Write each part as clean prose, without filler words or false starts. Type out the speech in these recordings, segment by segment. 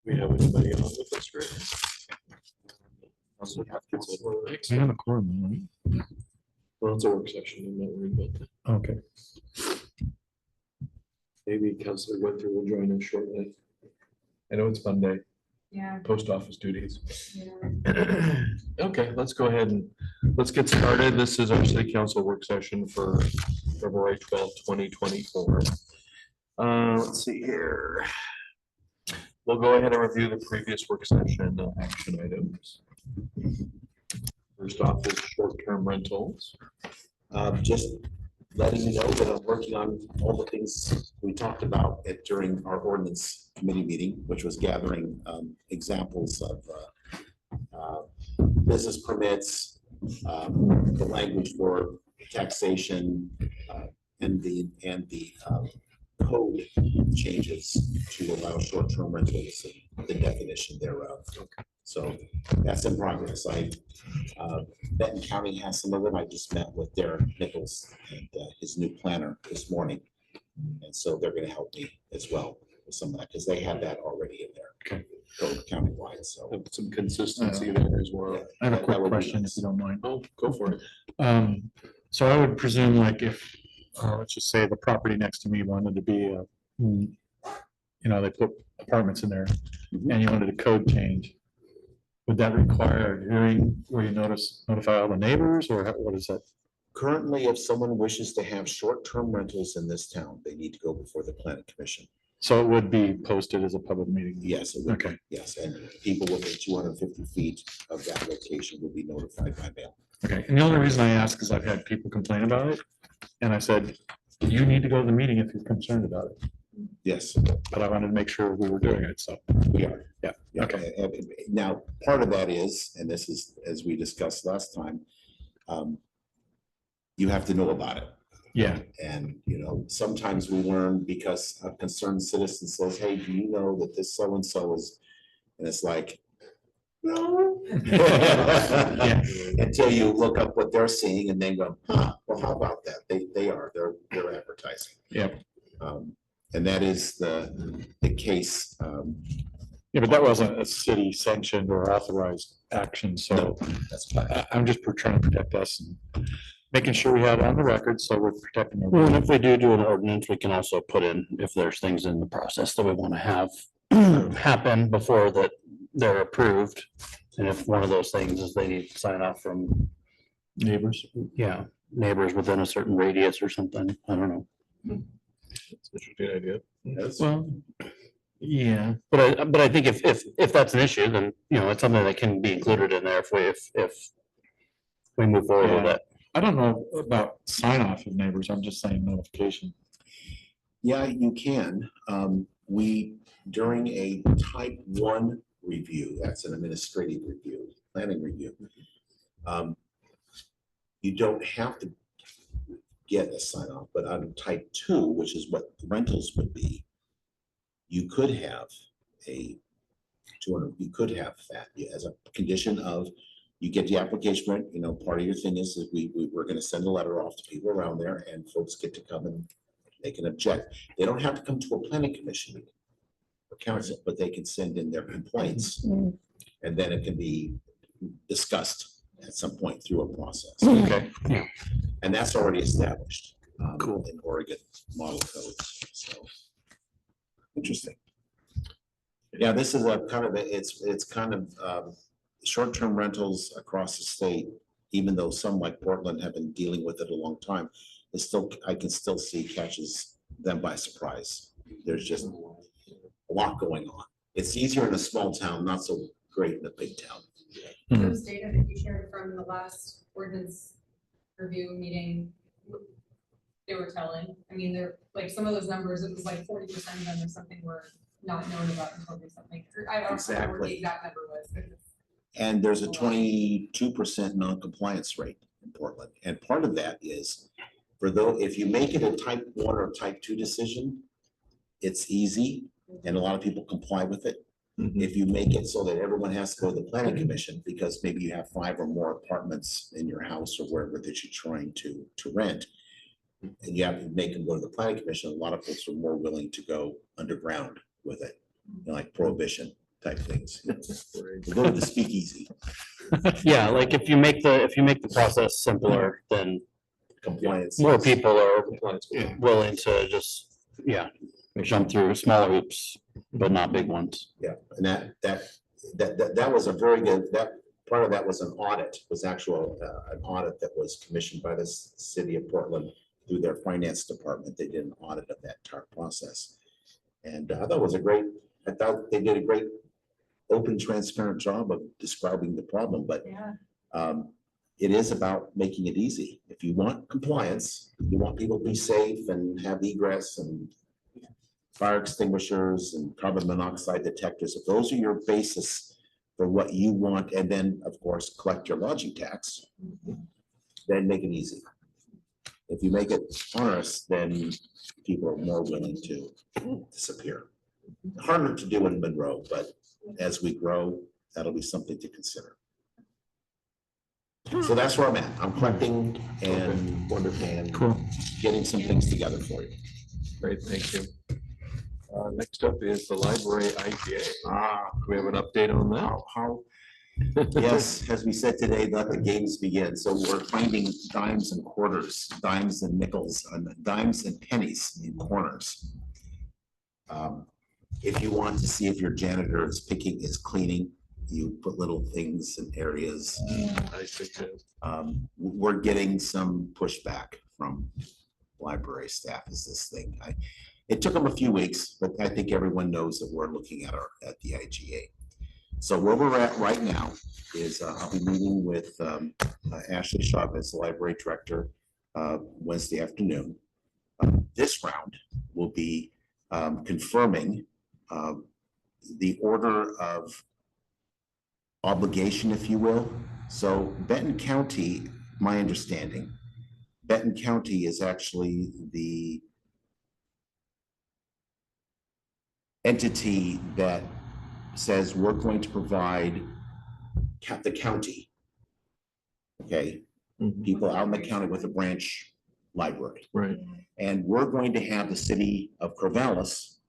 We have anybody on with us right We have a quorum, now? Well, it's a work session. I'm not worried about that. right? Okay. Maybe Councilor Winter will join us shortly. I know it's Monday, Yeah, post office duties. yeah. Okay, let's go ahead and let's get started. This is our city council work session for February 12th, 2024. Let's see here. We'll go ahead and review the previous work session action items. First off is short-term rentals. Just letting you know that I'm working on all the things we talked about during our ordinance committee meeting, which was gathering examples of business permits, the language for taxation, and the code changes to allow short-term rentals and the definition thereof. So that's in progress. Benton County has some of them. I just met with Derek Nichols and his new planner this morning. And so they're going to help me as well with some of that because they have that already in there. Okay. Countywide. So Have some consistency there as well. yeah, I have a that quick would be question, nice. if you don't mind. Oh, go for it. So I would presume like if, let's just say the property next to me wanted to be a, they put apartments in there and you wanted a code change. Would that require a hearing where you notify all the neighbors or what is that? Currently, if someone wishes to have short-term rentals in this town, they need to go before the planning commission. So it would be posted as a public meeting? Yes, it would be. Okay. Yes, and people within 250 feet of that location will be notified by mail. Okay, and the only reason I ask is I've had people complain about it. And I said, you need to go to the meeting if you're concerned about it. Yes, But I wanted to make sure we were doing it, so. we are. Yeah, Yeah, okay. Now, part of that is, and this is, as we discussed last time, you have to know about it. Yeah, And, sometimes we learn because a concerned citizen says, hey, do you know that this so-and-so is, and it's like, no. Yeah. Until you look up what they're seeing and then go, well, how about that? They're advertising. Yep. And that is the case. Yeah, but that wasn't a city sanctioned or authorized action, so That's fine. I'm just trying to protect us and making sure we have it on the record, so we're protecting. Well, and everyone. if we do an ordinance, we can also put in if there's things in the process that we want to have happen before that they're approved. And if one of those things is they need to sign off from, Neighbors. yeah, neighbors within a certain radius or something, I don't know. That's an interesting idea. Well, yeah, But I think if that's an issue, then, it's something that can be included in there if we move forward with Yeah. it. I don't know about sign off of neighbors, I'm just saying notification. Yeah, you can. During a type 1 review, that's an administrative review, planning review. You don't have to get a sign off, but on type 2, which is what rentals would be, you could have you could have that as a condition of you get the application, right? Part of your thing is that we're going to send a letter off to people around there and folks get to come and they can object. They don't have to come to a planning commission meeting or council, but they can send in their complaints and then it can be discussed at some point through a process. Okay. And that's already established Cool. in Oregon model codes. So interesting. Yeah, this is a kind of it's kind of short-term rentals across the state, even though some like Portland have been dealing with it a long time. It's still, I can still see catches them by surprise. There's just a lot going on. It's easier in a small town, not so great in a big town. Those data that you shared from the last ordinance review meeting, they were telling, I mean, they're like, some of those numbers, it was like 40% of them or something were not known about until recently. I don't remember what the Exactly. exact number was. But And there's a 22% non-compliance rate in Portland. And part of that is if you make it a type 1 or type 2 decision, it's easy and a lot of people comply with it. If you make it so that everyone has to go to the planning commission because maybe you have 5 or more apartments in your house or wherever that you're trying to rent, and you have to make them go to the planning commission, a lot of folks are more willing to go underground with it, like prohibition. type things. Right. Go to the speakeasy, Yeah, like if you make the process simpler, then compliance. more people are Compliance with- willing to just, yeah, jump through smaller hoops, but not big ones. Yeah, and that was a very good, that, part of that was an audit, was actual, an audit that was commissioned by the city of Portland through their finance department. They did an audit of that entire process. And I thought it was I thought they did a great, open, transparent job of describing the problem, but Yeah. it is about making it easy. If you want compliance, you want people to be safe and have egress and fire extinguishers and carbon monoxide detectors, if those are your basis for what you want, and then, of course, collect your lodging tax, then make it easy. If you make it onerous, then people are more willing to disappear. Harder to do in Monroe, but as we grow, that'll be something to consider. So that's where I'm at. I'm collecting and Cool. getting some things together for you. Great, thank you. Next up is the library IGA. Do we have an update on that? How, yes, as we said today, let the games begin. So we're finding dimes and quarters, dimes and nickels, and dimes and pennies in corners. If you want to see if your janitor is cleaning, you put little things in areas. I think that- We're getting some pushback from library staff. Is this thing? It took them a few weeks, but I think everyone knows that we're looking at the IGA. So where we're at right now is I'll be meeting with Ashley Chavez, the library director, Wednesday afternoon. This round will be confirming the order of obligation, if you will. So Benton County, my understanding, Benton County is actually the entity that says we're going to provide the county, okay, Mhm. people out in the county with a branch library. Right, And we're going to have the city of Corvallis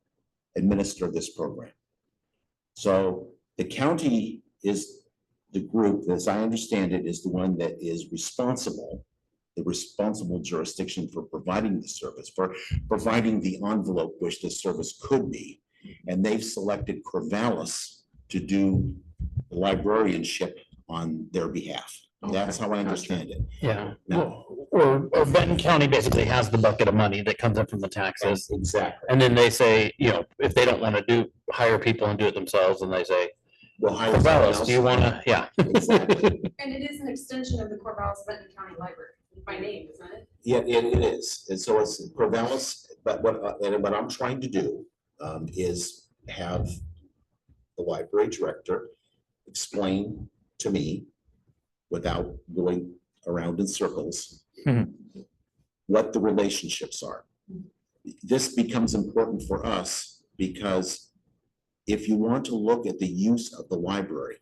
administer this program. So the county is the group, as I understand it, is the one that is responsible, the responsible jurisdiction for providing the service, for providing the envelope which the service could be. And they've selected Corvallis to do librarianship on their behalf. That's how I understand it. Yeah, No. or Benton County basically has the bucket of money that comes in from the taxes. Exactly. And then they say, if they don't want to hire people and do it themselves, and they say, Well, hire someone Corvallis, do you else. want to, yeah. Exactly. And it is an extension of the Corvallis Benton County Library by name, isn't it? Yeah, it is. And so it's Corvallis, but what I'm trying to do is have the library director explain to me, without going around in circles, Mhm. what the relationships are. This becomes important for us because if you want to look at the use of the library,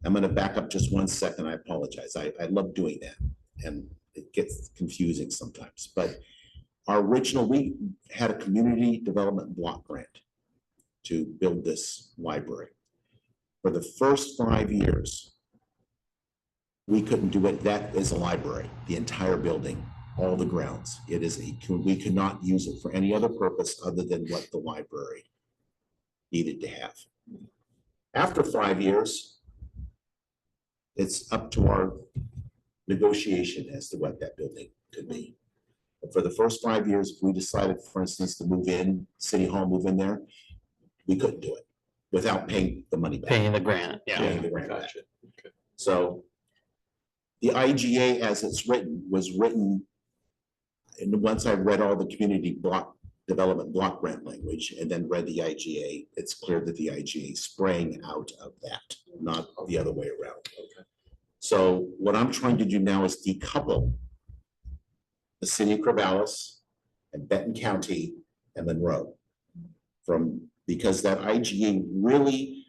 I'm going to back up just 1 second. I apologize. I love doing that, and it gets confusing sometimes. But we had a community development block grant to build this library. For the first 5 years, we couldn't do it. That is a library, the entire building, all the grounds. We could not use it for any other purpose other than what the library needed to have. After 5 years, it's up to our negotiation as to what that building could be. But for the first 5 years, if we decided, for instance, to move in, City Hall, move in there, we couldn't do it without paying the money back. Paying the grant, yeah. Paying the grant back. gotcha. Okay. So the IGA, as it's written, was written, and once I read all the community development block grant language and then read the IGA, it's clear that the IGA sprang out of that, not the other way around. So what I'm trying to do now is decouple the city of Corvallis and Benton County and Monroe because that IGA really,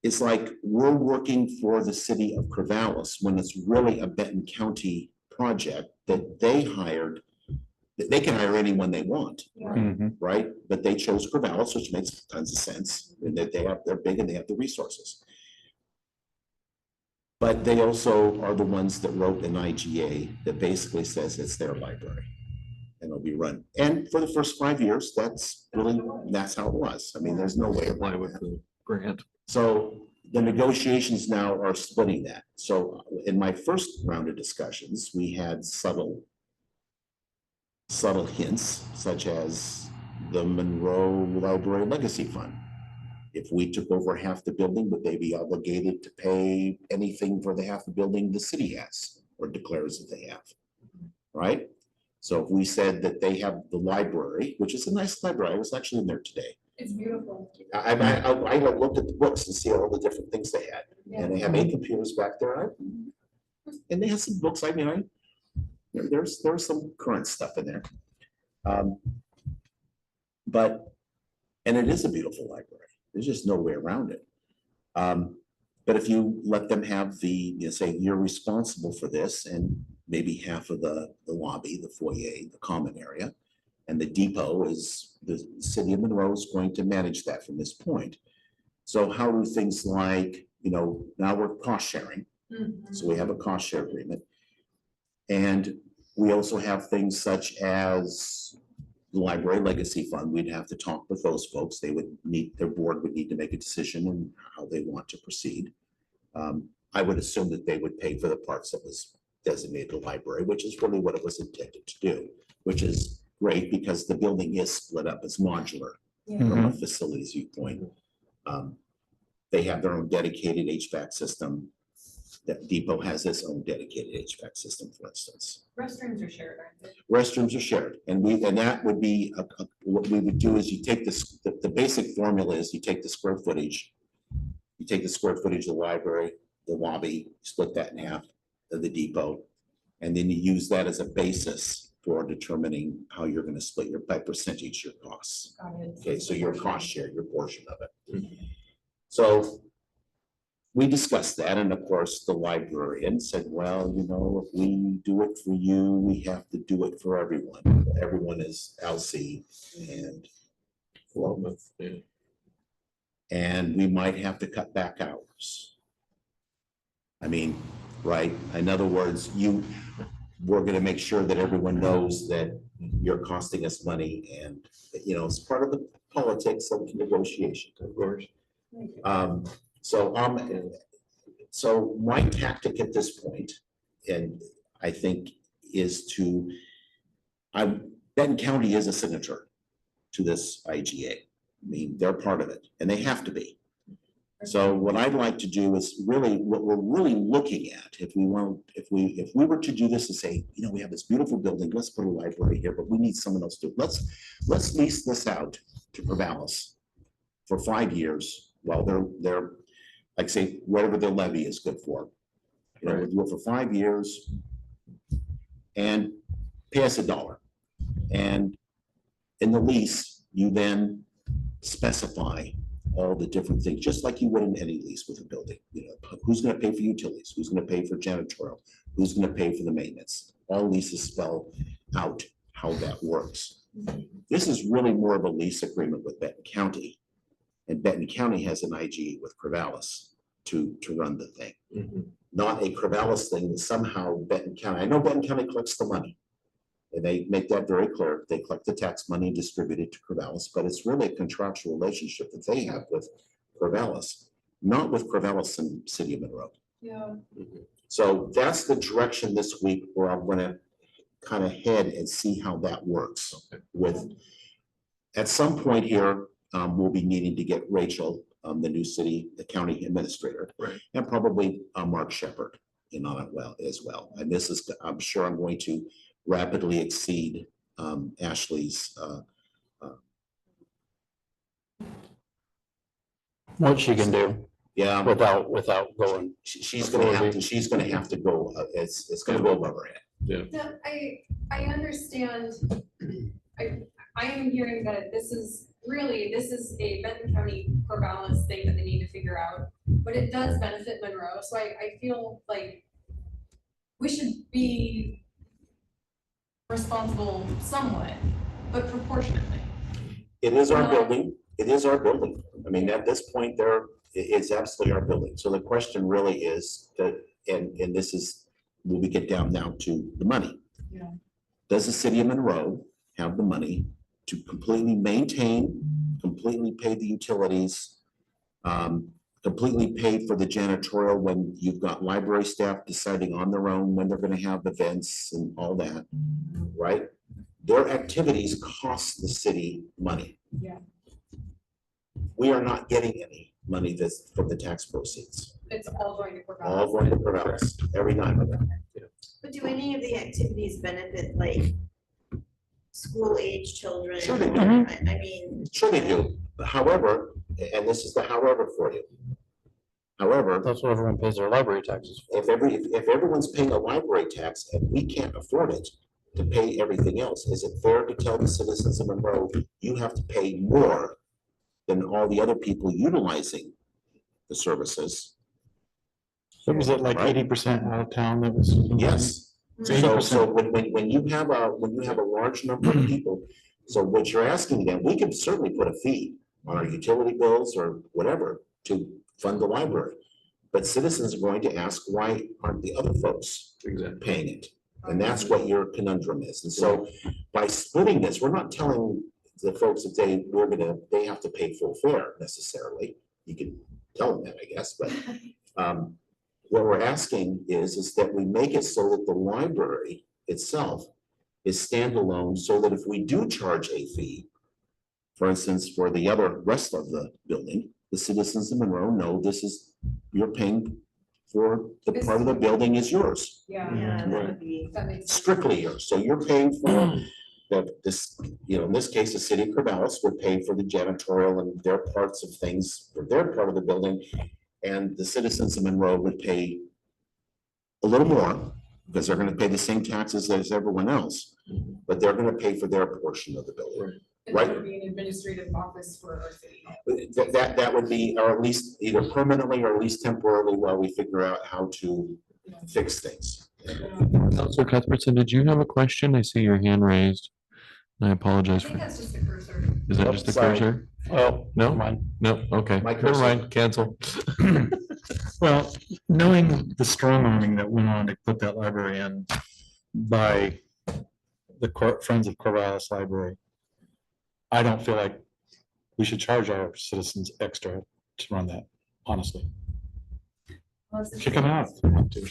it's like we're working for the city of Corvallis when it's really a Benton County project that they hired They can hire anyone they want, Yeah. Mhm. right? But they chose Corvallis, which makes tons of sense, and that they're big and they have the resources. But they also are the ones that wrote an IGA that basically says it's their library. And it'll be run. And for the first 5 years, that's how it was. I mean, there's no way Apply around with that. the grant. So the negotiations now are splitting that. So in my first round of discussions, we had subtle hints, such as the Monroe Library Legacy Fund. If we took over half the building, would they be obligated to pay anything for the half the building the city has or declares that they have? Right? So if we said that they have the library, which is a nice library, I was actually in there today. It's beautiful. I looked at the books and see all the different things they had. Yeah. And they have 8 computers back there. And they have some books. I mean, there's some current stuff in there. And it is a beautiful library. There's just no way around it. But if you let them have say you're responsible for this and maybe half of the lobby, the foyer, the common area, and the depot is the city of Monroe is going to manage that from this point. So how do things like, now we're cost sharing. Mhm. So we have a cost share agreement. And we also have things such as the Library Legacy Fund. We'd have to talk with those folks. Their board would need to make a decision on how they want to proceed. I would assume that they would pay for the parts that was designated a library, which is really what it was intended to do, which is great because the building is split up as modular from a facilities viewpoint. They have their own dedicated HVAC system. That Depot has its own dedicated HVAC system, for instance. Restrooms are shared, aren't they? Restrooms are shared, and that would be, what we would do is you take this, the basic formula is you take the square footage. You take the square footage of the library, the lobby, split that in half of the depot. And then you use that as a basis for determining how you're gonna split by percentage your costs. Got it. Okay, so your cost share, your portion of it. So we discussed that, and of course, the librarian said, well, if we do it for you, we have to do it for everyone. Everyone is LC and Yeah. and we might have to cut back hours. I mean, right? In other words, we're gonna make sure that everyone knows that you're costing us money and, it's part of the politics of negotiation. Of course. So my tactic at this point, and I think is Benton County is a signature to this IGA. I mean, they're part of it and they have to be. So what I'd like to do is really, what we're really looking at, if we were to do this and say, we have this beautiful building, let's put a library here, but we need someone else to, let's lease this out to Corvallis for 5 years while they're like say, whatever their levy is good for. We'll do it for 5 years and pay us $1. And in the lease, you then specify all the different things, just like you would in any lease with a building. Who's gonna pay for utilities? Who's gonna pay for janitorial? Who's gonna pay for the maintenance? All leases spell out how that works. This is really more of a lease agreement with Benton County. And Benton County has an IG with Corvallis to run the thing. Not a Corvallis thing that somehow Benton County, I know Benton County collects the money. And they make that very clear. They collect the tax money and distribute it to Corvallis, but it's really a contractual relationship that they have with Corvallis, not with Corvallis and City of Monroe. Yeah. So that's the direction this week where I'm gonna kind of head and see how that works with. At some point here, we'll be needing to get Rachel, the county administrator, Right. and probably Mark Shepherd in on it as well. And this is, I'm sure I'm going to rapidly exceed Ashley's. What she can do Yeah, without going. she's gonna have to go. It's gonna go above her head. No, I understand. I am hearing that this is a Benton County Corvallis thing that they need to figure out, but it does benefit Monroe, so I feel like we should be responsible somewhat, but proportionately. It is our building. It is our building. I mean, at this point, it's absolutely our building. So the question really is that, and this is, will we get down now to the money? Yeah. Does the city of Monroe have the money to completely maintain, completely pay the utilities, completely pay for the janitorial when you've got library staff deciding on their own when they're gonna have events and all that, right? Their activities cost the city money. Yeah. We are not getting any money that's from the tax proceeds, It's all going to all Corvallis. going to Corvallis, every dime of that. But do any of the activities benefit like school age children? Sure they do. I mean. Sure they do. However, and this is the however for you. However, That's what everyone pays their library taxes for. if everyone's paying a library tax and we can't afford it to pay everything else, is it fair to tell the citizens of Monroe, you have to pay more than all the other people utilizing the services? So was it like Right. 80% out of town that was? Yes. So 80%. when you have a large number of people, so what you're asking them, we could certainly put a fee on our utility bills or whatever to fund the library. But citizens are going to ask, why aren't the other folks Exactly. paying it? And that's what your conundrum is. And so by splitting this, we're not telling the folks that they have to pay full fare necessarily. You can tell them that, I guess, but what we're asking is that we make it so that the library itself is standalone, so that if we do charge a fee, for instance, for the other rest of the building, the citizens of Monroe know you're paying for the part of the building is yours, Yeah, Yeah, that would be. that makes sense. strictly yours. So you're paying for in this case, the city of Corvallis would pay for the janitorial and their parts of things for their part of the building. And the citizens of Monroe would pay a little more because they're gonna pay the same taxes as everyone else, but they're gonna pay for their portion of the building. And that would be an administrative office for our city. That would be, or at least either permanently or at least temporarily while we figure out how to fix things. Counselor Cuthbertson, did you have a question? I see your hand raised. I I apologize think for, that's just a cursor. is that just a Sorry. cursor? Oh, No? mine. No, okay, My never cursor. mind, cancel. Well, knowing the strong arming that went on to put that library in by the Friends of Corvallis Library, I don't feel like we should charge our citizens extra to run that, honestly. Kick them out. if they want to.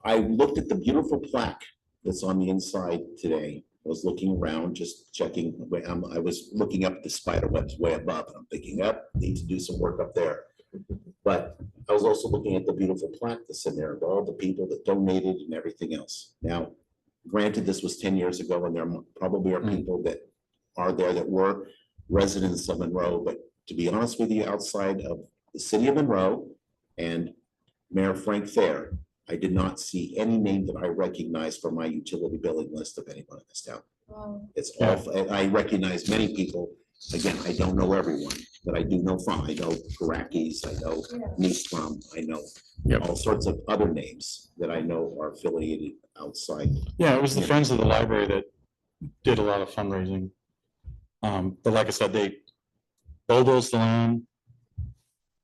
I looked at the beautiful plaque that's on the inside today. I was looking around, just checking. I was looking up at the spider webs way above, and I'm thinking, need to do some work up there. But I was also looking at the beautiful plaque that's in there of all the people that donated and everything else. Now, granted, this was 10 years ago, and there probably are people that are there that were residents of Monroe, but to be honest with you, outside of the city of Monroe and Mayor Frank Fair, I did not see any name that I recognized from my utility billing list of anyone in this town. It's awful. And I recognize many people. Again, I don't know everyone, but I do know I know Karakis, I know Newstrom, I know Yep. all sorts of other names that I know are affiliated outside. Yeah, it was the Friends of the Library that did a lot of fundraising. But like I said, they bulldozed the land,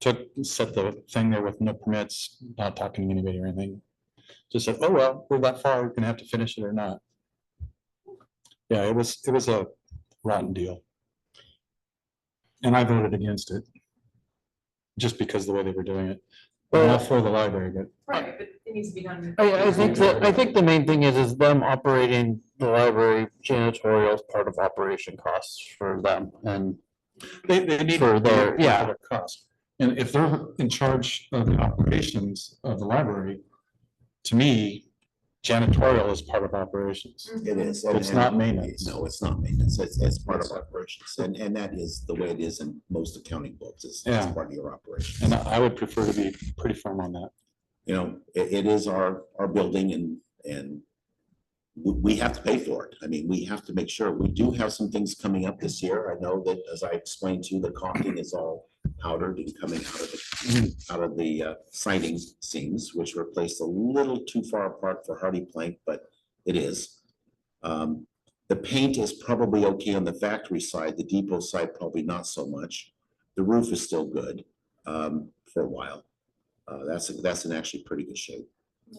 set the thing there with no permits, not talking to anybody or anything. Just said, oh, well, we're that far, we're gonna have to finish it or not. Yeah, it was a rotten deal. And I voted against it. Just because of the way they were doing it. I'm not for the library, but Right, but it needs to be done. I think the main thing is them operating the library janitorial is part of operation costs for them and they need. For their- to yeah. their cost. And if they're in charge of the operations of the library, to me, janitorial is part of operations. It is. It's not maintenance. No, it's not maintenance. It's part of operations. And that is the way it is in most accounting books. It's Yeah. part of your operations. And I would prefer to be pretty firm on that. You know, it is our building and we have to pay for it. I mean, we have to make sure. We do have some things coming up this year. I know that, as I explained to you, the caulking is all powdered and coming out of the siding seams, which were placed a little too far apart for hardy plank, but It is. The paint is probably okay on the factory side, the depot side probably not so much. The roof is still good for a while. That's in actually pretty good shape.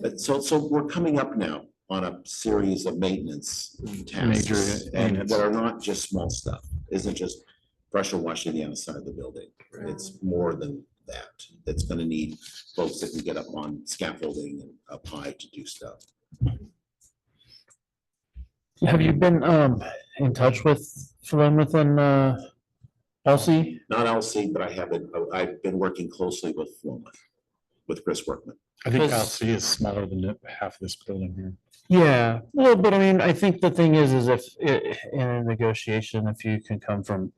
But so we're coming up now on a series of maintenance tasks Major and maintenance. that are not just small stuff. Isn't just pressure washing the outside of the building. It's more than that. It's gonna need folks that can get up on scaffolding and up high to do stuff. Have you been in touch with Philomath and Elsie? Not LC, but I've been working closely with Floma, with Chris Workman. I think Because- LC is smaller than half of this building here. Yeah, well, but I mean, I think the thing is if in a negotiation, if you can come from,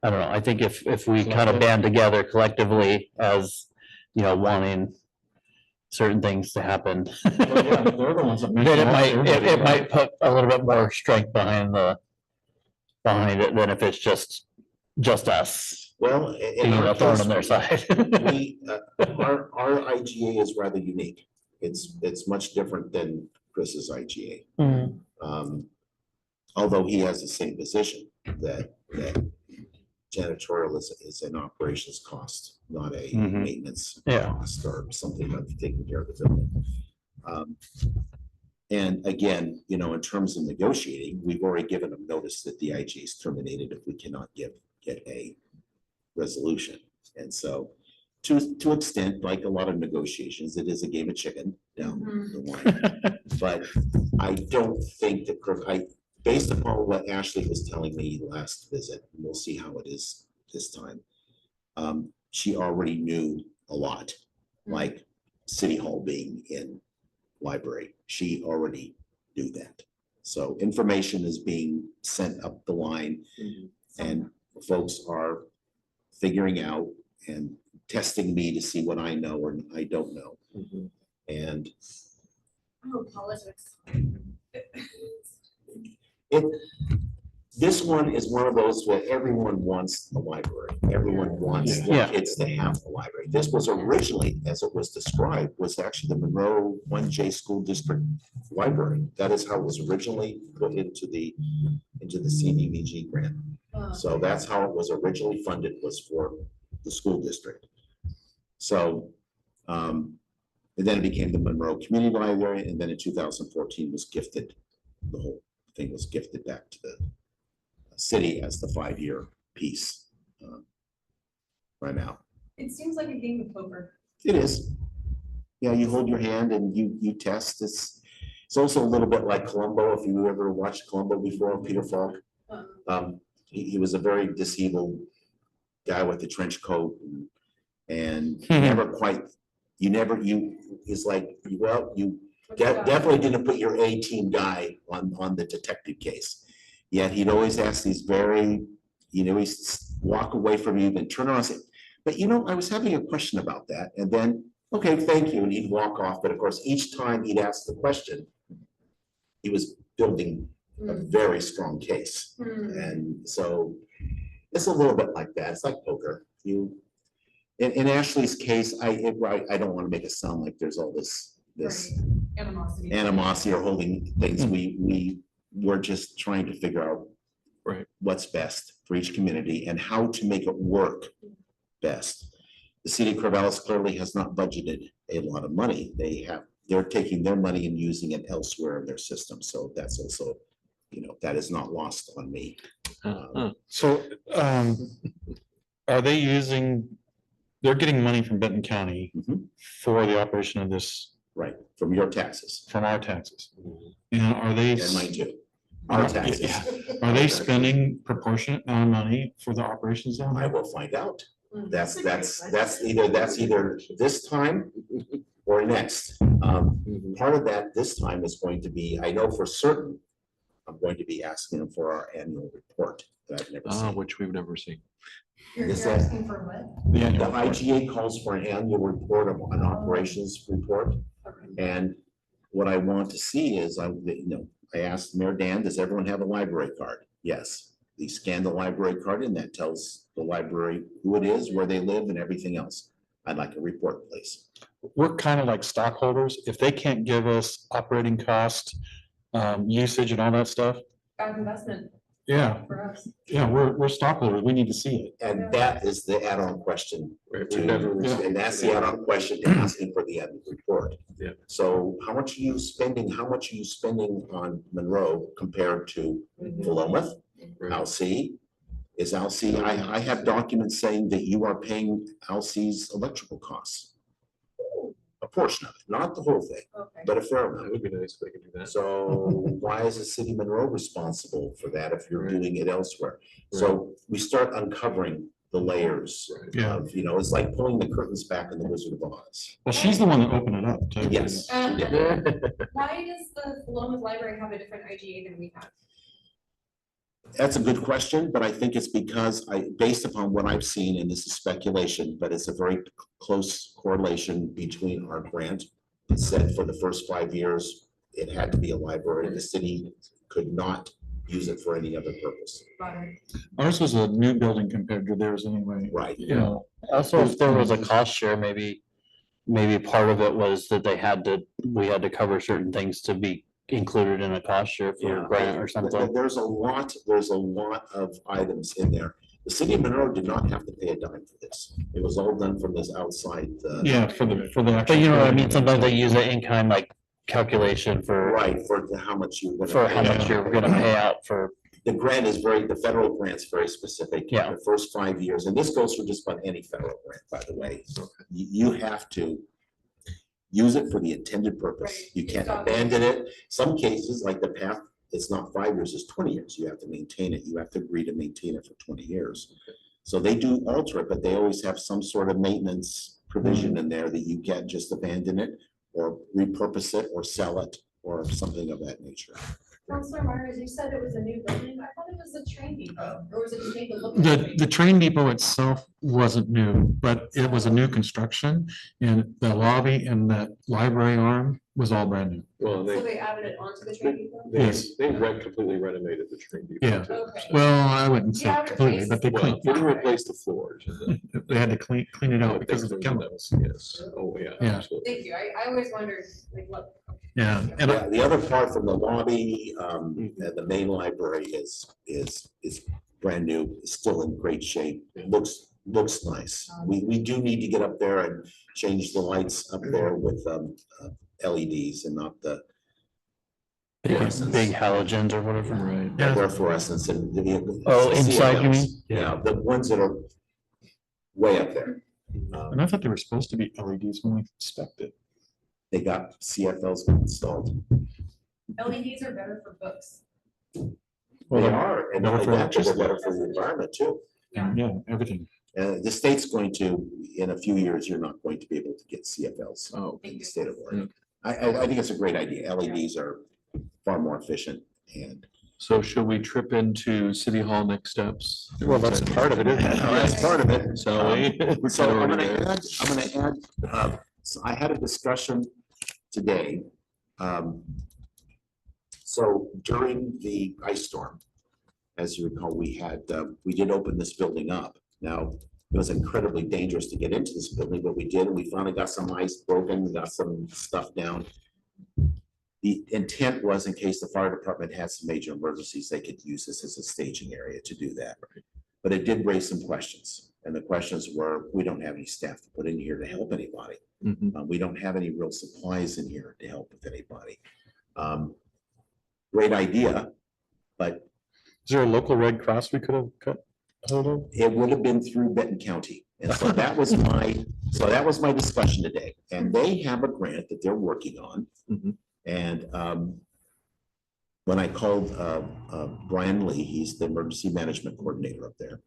I don't know, I think if we kind of Collective. band together collectively as, you know, wanting certain things to happen. Then it might put a little bit more strength behind it than if it's just us Well, in being our a thorn case, on their side. we, our IGA is rather unique. It's much different than Chris's IGA. Mm, Although he has the same position that janitorial is an operations cost, not a Mhm. maintenance Yeah. cost or something of taking care of the building. And again, you know, in terms of negotiating, we've already given them notice that the IG is terminated if we cannot get a resolution. And so to extent, like a lot of negotiations, it is a game of chicken down the line. But I don't think that, based upon what Ashley was telling me last visit, and we'll see how it is this time. She already knew a lot, like City Hall being in library. She already knew that. So information is being sent up the line and folks are figuring out and testing me to see what I know or I don't know. And Oh, politics. this one is one of those where everyone wants a library. Everyone wants their Yeah. kids to have a library. This was originally, as it was described, was actually the Monroe 1J School District Library. That is how it was originally put into the CDBG grant. So that's how it was originally funded, was for the school district. So, and then it became the Monroe Community Library, and then in 2014 was gifted, the whole thing was gifted back to the city as the 5-year piece right now. It seems like a game of poker. It is. Yeah, you hold your hand and you test. It's also a little bit like Columbo, if you ever watched Columbo before, Peter Falk. He was a very disabled guy with a trench coat and it's like, well, you definitely didn't put your A-team guy on the detective case. Yet he'd always ask these he'd walk away from you and turn around and say, but you know, I was having a question about that. And then, okay, thank you. And he'd walk off. But of course, each time he'd ask the question, he was building a very strong case. And so it's a little bit like that. It's like poker. In Ashley's case, I don't want to make it sound like there's all this animosity or holding things. We're just trying to figure out what's best for each community and how to make it work best. The city of Corvallis clearly has not budgeted a lot of money. They're taking their money and using it elsewhere in their system. So that's also, you know, that is not lost on me. So, are they they're getting money from Benton County Mhm. for the operation of this, Right, from your taxes from our taxes? And are they? and mine too. Our Yeah, taxes. yeah. Are they spending proportionate amount of money for the operations down I there? will find out. That's That's a either this time or next. Part of that this time is going to be, I know for certain, I'm going to be asking them for our annual report that I've never seen. Which we've never seen. You're Is that- asking for what? The The annual report. IGA calls for an annual report of an operations report. And what I want to see is, I asked Mayor Dan, does everyone have a library card? Yes. They scan the library card and that tells the library who it is, where they live and everything else. I'd like a report, please. We're kind of like stockholders. If they can't give us operating cost, usage and all that stuff. Bad investment Yeah, for us. yeah, we're stockholders. We need to see it. And that is the add-on question. Right, to- we've never received And that's the add-on question to asking for the end report. Yeah. So how much are you spending on Monroe compared to Philomath, Right. Alsea? Is Alsea, I have documents saying that you are paying Alsea's electrical costs. A portion of it, not the whole thing, Okay. but a fair That amount. would be nice if they could do that. So why is the city of Monroe responsible for that if you're Right. doing it elsewhere? So we start uncovering the layers Right. Yeah. of, it's like pulling the curtains back in the Wizard of Oz. Well, she's the one that opened it up too. Yes. Why does the Philomath Library have a different IGA than we have? That's a good question, but I think it's because based upon what I've seen, and this is speculation, but it's a very close correlation between our grant. It said for the first 5 years, it had to be a library. The city could not use it for any other purpose. Got it. Ours was a new building compared to theirs anyway. Right. You know, Also, if there was a cost share, maybe part of it was that we had to cover certain things to be included in a cost share for Yeah. a grant or something. There's a lot of items in there. The city of Monroe did not have to pay a dime for this. It was all done from this outside. yeah, for the actual. But you know what I mean? building. Sometimes they use it in kind like calculation for Right, how much you. how much you're gonna pay out for. The grant the federal grant's very specific. Yeah. The first 5 years, and this goes for just about any federal grant, by the way. You have to use it for the intended purpose. Right. You can't Stop. abandon it. Some cases, like the path, it's not 5 years, it's 20 years. You have to maintain it. You have to agree to maintain it for 20 years. So they do alter it, but they always have some sort of maintenance provision in there that you can't just abandon it or repurpose it or sell it or something of that nature. Counselor Myers, you said it was a new building. I thought it was a train depot, or was it just made to look? like a train The train depot itself wasn't new, but it was a new construction and the lobby and that library arm was all brand new. Well, So they added it onto the train depot? Yes. they completely renovated the train depot. Yeah. too. Okay. Well, I wouldn't say Yeah, completely, but they Well, cleaned, they didn't replace the floors. they had to clean it out because of the chemicals. Yes, oh, yeah, Yeah. absolutely. Thank you. I always wondered, like, what. Yeah, and Yeah, the other part from the lobby, and the main library is brand new, is still in great shape. It looks nice. We do need to get up there and change the lights up there with LEDs and not the Big halogens or whatever. Right. Yeah. their fluorescents and. Oh, inside, you mean? Yeah, the ones that are way up there. and I thought they were supposed to be LEDs when we inspected. They got CFLs installed. LEDs are better for books. Well, They they're are, and better not for only that, they're electricity. better for the environment too. Yeah, everything. The state's going to, in a few years, you're not going to be able to get CFLs Oh, in the state of Oregon. I think it's a great idea. LEDs are far more efficient and. so should we trip into City Hall next steps? Well, that's part of it, isn't it? That's part of it. So we. So I'm already gonna there. add, so I had a discussion today. So during the ice storm, as you recall, we did open this building up. Now, it was incredibly dangerous to get into this building, but we did, and we finally got some ice broken, we got some stuff down. The intent was in case the fire department had some major emergencies, they could use this as a staging area to do that. But it did raise some questions, and the questions were, we don't have any staff to put in here to help anybody. Mhm. We don't have any real supplies in here to help with anybody. Great idea, but Is there a local Red Cross we could have cut hold of? it would have been through Benton County. And so that was my discussion today. And they have a grant that they're working on. Mhm. And when I called Brian Lee, he's the emergency management coordinator up there.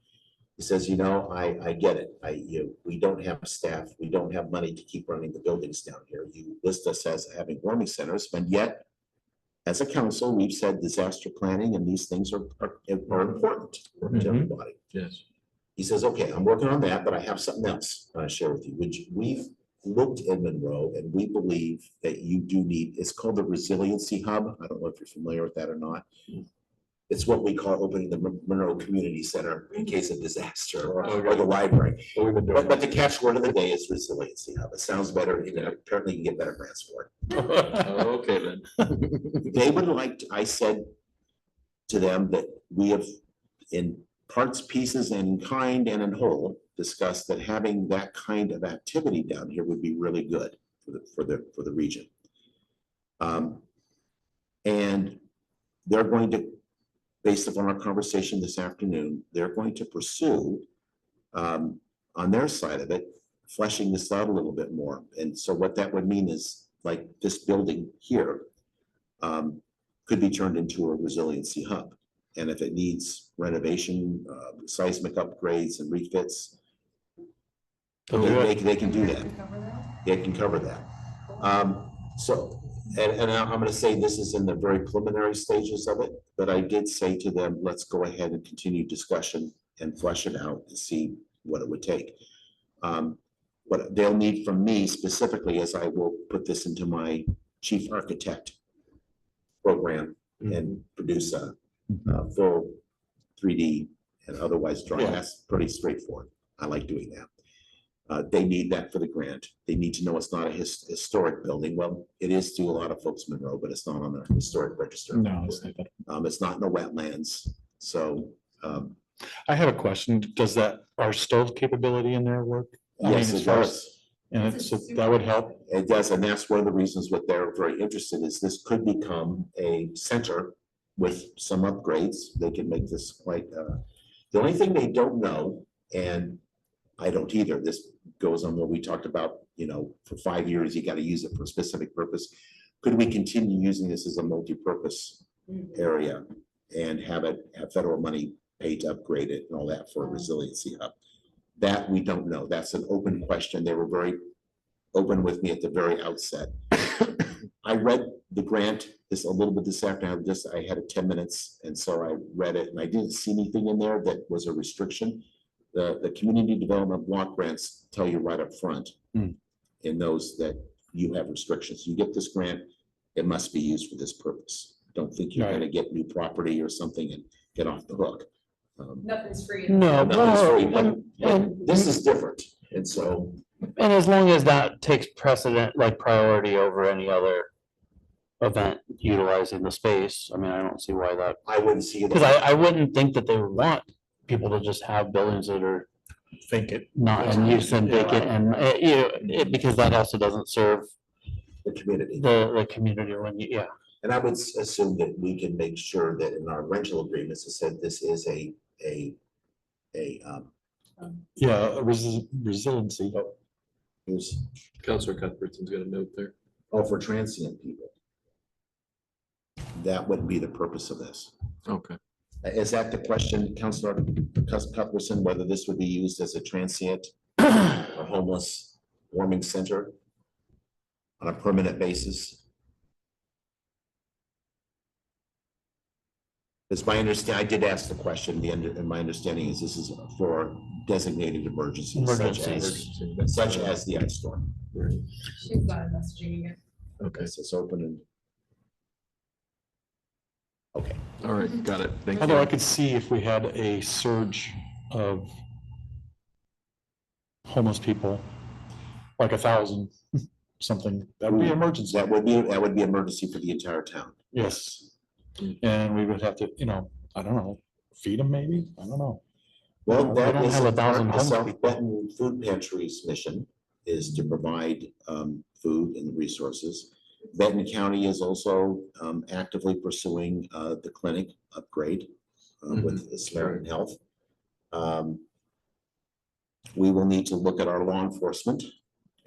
He says, I get it. We don't have staff. We don't have money to keep running the buildings down here. You list us as having warming centers, but yet as a council, we've said disaster planning and these things are important to Mhm. everybody. Yes. He says, okay, I'm working on that, but I have something else I want to share with you, which we've looked in Monroe and we believe that you do need, it's called the Resiliency Hub. I don't know if you're familiar with that or not. It's what we call opening the Monroe Community Center in case of disaster, or Okay. the library. What we've been doing. But the catchword of the day is resiliency hub. It sounds better, you know, apparently you can get better grants for Okay, then. it. They would like, I said to them that we have in parts, pieces, and in kind and in whole, discussed that having that kind of activity down here would be really good for the region. And they're going to, based upon our conversation this afternoon, they're going to pursue on their side of it, fleshing this out a little bit more. And so what that would mean is like this building here could be turned into a resiliency hub. And if it needs renovation, seismic upgrades and refits, they can do that. Cover that? They can cover that. So, and I'm gonna say this is in the very preliminary stages of it, but I did say to them, let's go ahead and continue discussion and flesh it out and see what it would take. What they'll need from me specifically is I will put this into my chief architect program and produce a full 3D and otherwise drawing. Yeah. That's pretty straightforward. I like doing that. They need that for the grant. They need to know it's not a historic building. Well, it is to a lot of folks in Monroe, but it's not on the historic register. No, it's not that. It's not in the wetlands. So, I have a question. Does our stove capability in there work? I mean, yes, as it far as- does. And it's, so that would help. It does. And that's one of the reasons what they're very interested is this could become a center with some upgrades. They can make this quite, the only thing they don't know, and I don't either, this goes on what we talked about, you know, for 5 years, you got to use it for a specific purpose. Could we continue using this as a multi-purpose area and have federal money paid to upgrade it and all that for a resiliency hub? That we don't know. That's an open question. They were very open with me at the very outset. I read the grant this a little bit this afternoon. I had 10 minutes, and so I read it, and I didn't see anything in there that was a restriction. The community development block grants tell you right up front in those that you have restrictions. You get this grant, it must be used for this purpose. Don't think you're Right. going to get new property or something and get off the hook. Nothing's free. No, Nothing's free, well, but this is different, and so. and as long as that takes precedent, like priority over any other event utilizing the space, I mean, I don't see why that, I wouldn't see because that. I wouldn't think that they would want people to just have buildings that are Think it. not in use and vacant, and, because that also doesn't serve The community. the community when you, yeah. And I would assume that we can make sure that in our rental agreements, it said this is a Yeah, resiliency. here's, Counselor Cuthbertson's got a note there. for transient people. That wouldn't be the purpose of this. Okay. Is that the question, Counselor Cuthbertson, whether this would be used as a transient or homeless warming center on a permanent basis? It's my understanding, I did ask the question, and my understanding is this is for designated emergencies such as the ice storm. Right. She's got messaging again. Okay, Yes, it's open and. Okay, all right, got it. Thank Although I you. could see if we had a surge of homeless people, like 1,000, something, that would be emergency. that would be emergency for the entire town. Yes. And we would have to, I don't know, feed them maybe? I don't know. Well, We that don't is have a 1,000 part of homeless South people. Benton Food Pantry's mission is to provide food and resources. Benton County is also actively pursuing the clinic upgrade with the Samaritan Health. We will need to look at our law enforcement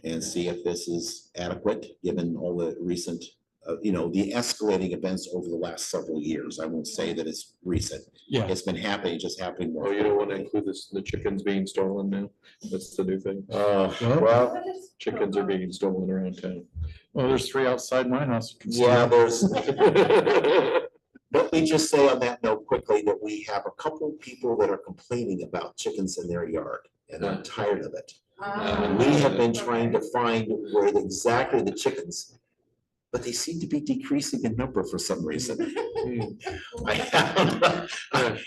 and see if this is adequate, given all the recent, the escalating events over the last several years. I won't say that it's recent. Yeah. It's been happening, just happening more. Oh, you don't want to include this, the chickens being stolen now? That's the new thing. Well, Chickens are being stolen around town. Well, there's 3 outside my house. yeah, there's. Let me just say on that note quickly that we have a couple people that are complaining about chickens in their yard, and I'm tired of it. Ah, We have been okay. trying to find where exactly the chickens but they seem to be decreasing in number for some reason.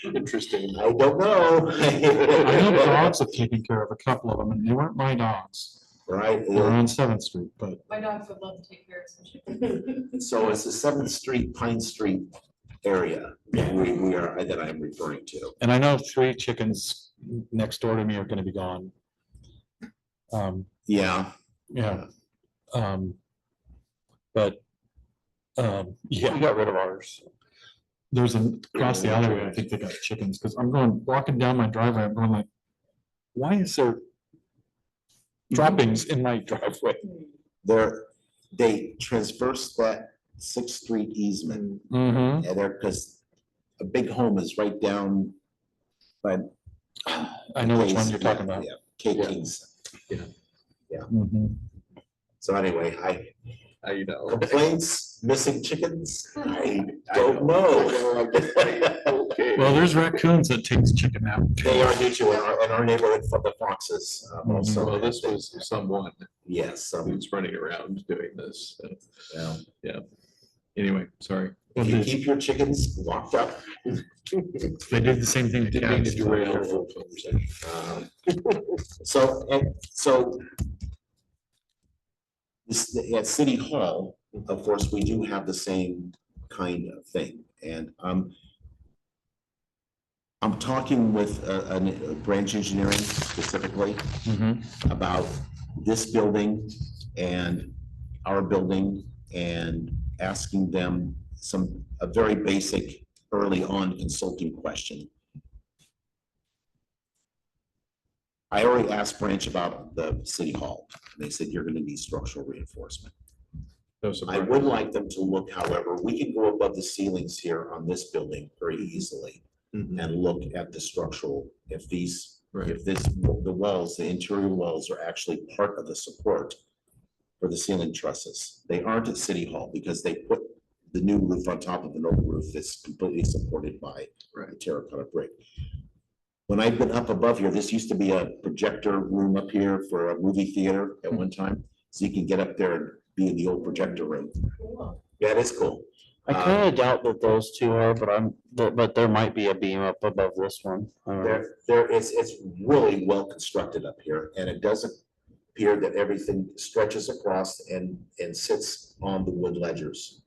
Interesting. I don't know. I know dogs have taken care of a couple of them, and they weren't my dogs. Right, They're on 7th Street, but My dogs would love to take care of some chickens. so it's the 7th Street, Pine Street area that I'm referring to. and I know 3 chickens next door to me are gonna be gone. Yeah, Yeah. But, yeah. We got rid of ours. There's across the alleyway, I think they got chickens, because I'm walking down my driveway, I'm going like, why is there droppings in my driveway? they transverse that 6th Street easement. Mm-hmm. And because a big home is right down by. I know which one you're talking about. Yeah, Kate King's. Mhm. So anyway, You know. complaints, missing chickens, I don't know. Well, there's raccoons that takes chicken out. They are due to in our neighborhood for the foxes also. Well, this was someone Yes, who's running around doing this. yeah. Anyway, sorry. If you keep your chickens locked up. They did the same thing to Didn't mean to cats. derail the whole conversation. So at City Hall, of course, we do have the same kind of thing, and I'm talking with Branch Engineering specifically Mhm. about this building and our building, and asking them a very basic early on consulting question. I already asked Branch about the City Hall, and they said you're gonna need structural reinforcement. No I surprise. would like them to look, however, we can go above the ceilings here on this building very easily Mhm. and look at the structural, if Right. the walls, the interior walls are actually part of the support for the ceiling trusses. They aren't at City Hall because they put the new roof on top of an old roof that's completely supported by Right. terracotta brick. When I've been up above here, this used to be a projector room up here for a movie theater at one time. So you can get up there and be in the old projector room. Cool. Yeah, it is cool. I kind of doubt that those two are, but there might be a beam up above this one. I don't know. It's really well constructed up here, and it doesn't appear that everything stretches across and sits on the wood ledgers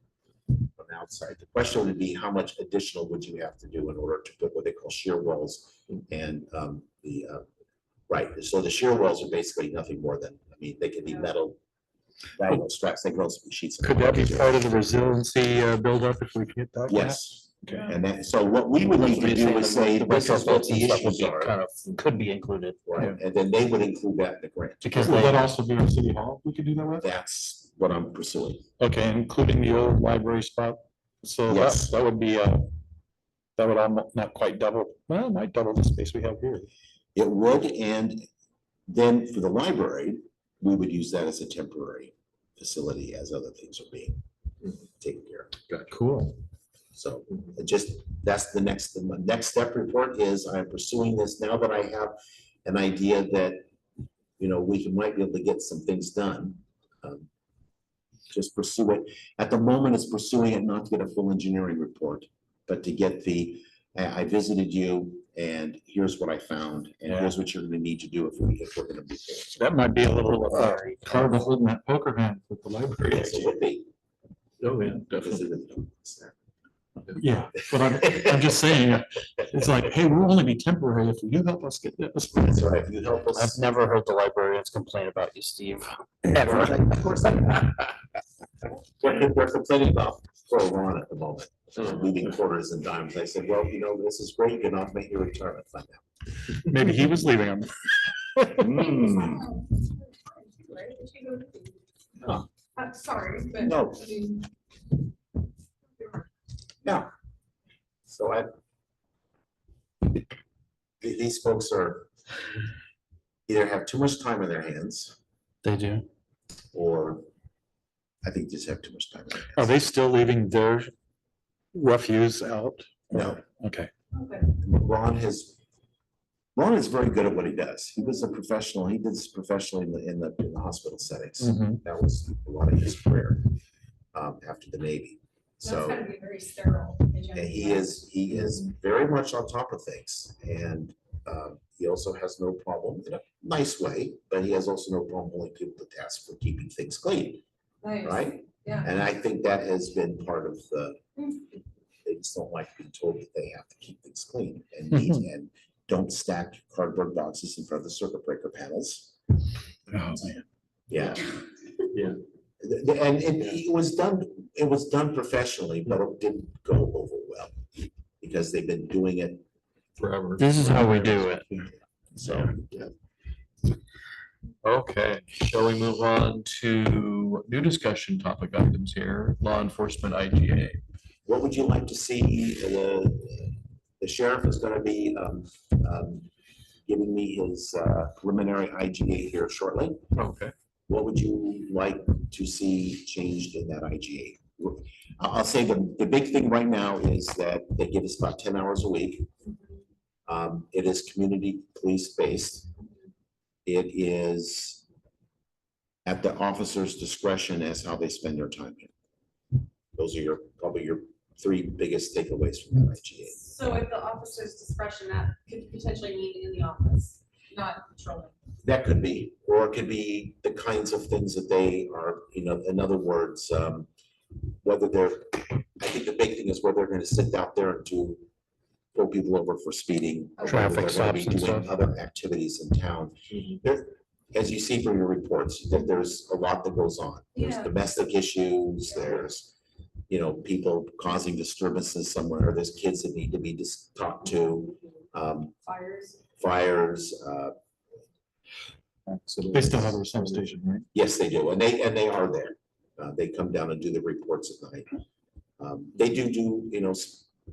from the outside. The question would be, how much additional would you have to do in order to put what they call shear walls and right, so the shear walls are basically nothing more than, I mean, they can be metal diagonal straps, they can also be sheets. Could that be part of the resiliency buildup if we hit that? Yes, Okay. and then, so what we would need to do is say, this is what the issues are. Kind of could be included. Right, and then they would include that in the grant. Because Would they, that also be our City Hall we could do that with? That's what I'm pursuing. Okay, including the old library spot. So Yes. that would be, that would almost not quite double, well, it might double the space we have here. It would, and then for the library, we would use that as a temporary facility as other things are being taken care of. Cool. So that's the next step report is I'm pursuing this now that I have an idea that, might be able to get some things done. Just pursue it. At the moment, it's pursuing it not to get a full engineering report, but to get I visited you and here's what I found, and here's what you're gonna need to do if we're gonna move forward. That might be a little hard to hold in that poker hand with the library. Yes, it would be. Oh, yeah, because definitely. of the- Yeah, but I'm just saying, it's like, hey, we'll only be temporary if you help us get this. That's right, if you help us. I've never heard the librarians complain about you, Steve. Ever. Of course. They're complaining about Pro Ron at the moment, leaving quarters and dimes. I said, well, this is great, you're not making your retirement fund now. Maybe he was leaving them. Hmm. Right? Did she go to- Huh. Sorry, but. No. I mean, Yeah. So these folks either have too much time on their hands, They do. or I think just have too much time. on their Are hands. they still leaving their refuse out? No. Okay. okay. Ron is very good at what he does. He was a professional. He did this professionally in the hospital settings. Mhm. That was a lot of his career. after the Navy. That's So. gotta be very sterile. And he is very much on top of things, and he also has no problem in a nice way, but he has also no problem holding people to task for keeping things clean, Nice. right? Yeah. And I think that has been part of the, they just don't like being told that they have to keep things clean and neat and don't stack cardboard boxes in front of the circuit breaker panels. Oh, man. Yeah. Yeah. And it was done professionally, but it didn't go over well because they've been doing it. Forever. This is how we do it. So, Okay, shall we move on to new discussion topic items here? Law enforcement IGA. what would you like to see? The sheriff is gonna be giving me his preliminary IGA here shortly. Okay. What would you like to see changed in that IGA? I'll say the big thing right now is that they give us about 10 hours a week. It is community police based. It is at the officer's discretion as how they spend their time here. Those are probably your three biggest takeaways from that IGA. So at the officer's discretion, that could potentially mean in the office, not patrolling. That could be, or it could be the kinds of things that they are, in other words, whether they're, I think the big thing is whether they're gonna sit out there and pull people over for speeding. or whether Traffic they're gonna be stops and doing stuff. Other activities in town. Mhm. There, as you see from your reports, that there's a lot that goes on. There's Yeah. domestic issues, there's, people causing disturbances somewhere, there's kids that need to be talked to, Fires. fires, They still have a reception station, right? yes, they do, and they are there. They come down and do the reports at night. They do,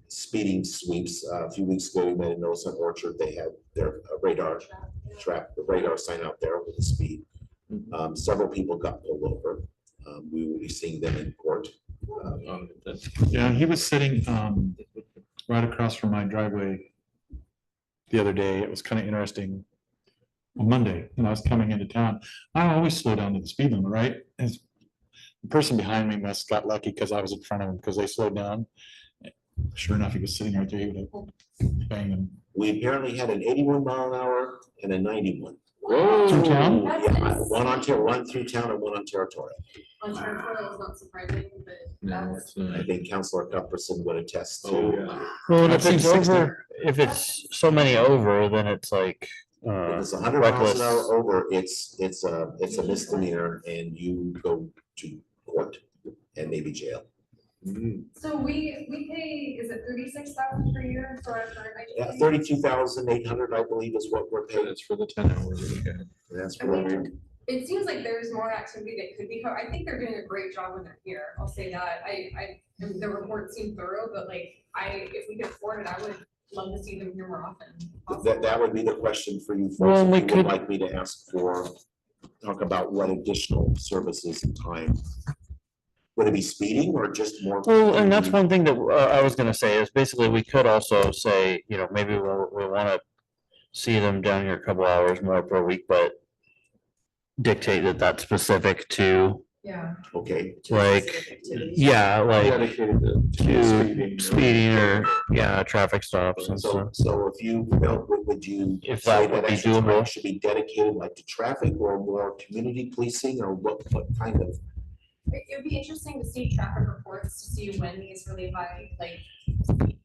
speeding sweeps. A few weeks ago, we made a notice on Orchard, they had their radar trap, the radar sign out there with the speed. Several people got pulled over. We will be seeing them in court. Yeah, he was sitting right across from my driveway the other day. It was kind of interesting. On Monday, when I was coming into town, I always slow down to the speed limit, right? As the person behind me must got lucky because I was in front of him because they slowed down. Sure enough, he was sitting right there. He would have banged him. We apparently had an 81 mile an hour and a 91. Through town? That's Yeah, nice. one through town and one on territorial. On territorial is not surprising, but No, that's. it's not. I think Counselor Cuthbertson would attest Oh, to. yeah. Well, and I've if seen it's 60. over, if it's so many over, then it's like, If it's 100 miles reckless. an hour over, it's a misdemeanor and you go to court and maybe jail. Mm. So we pay, is it 36,000 per year for our current Yeah, IGA? 32,800, I believe, is what we're But paying. it's for the 10 hours that we had. That's I for mean, it seems like there's more activity that could be, I think they're doing a great job when they're here, I'll say that. The reports seem thorough, but if we could afford it, I would love to see them here more often. that would be the question for you Well, folks. we If you could- would like me to ask for, talk about what additional services and time. Would it be speeding or just more? well, and that's one thing that I was gonna say is basically we could also say, maybe we wanna see them down here a couple hours more per week, but dictate that that's specific to, Yeah. Okay, Specific activities. yeah, like Dedicated to to speeding or, traffic stops and so, stuff. so if you, would you? If say that would be extra time doable. Should be dedicated like to traffic or more community policing or what kind of? It would be interesting to see traffic reports to see when these really high, 90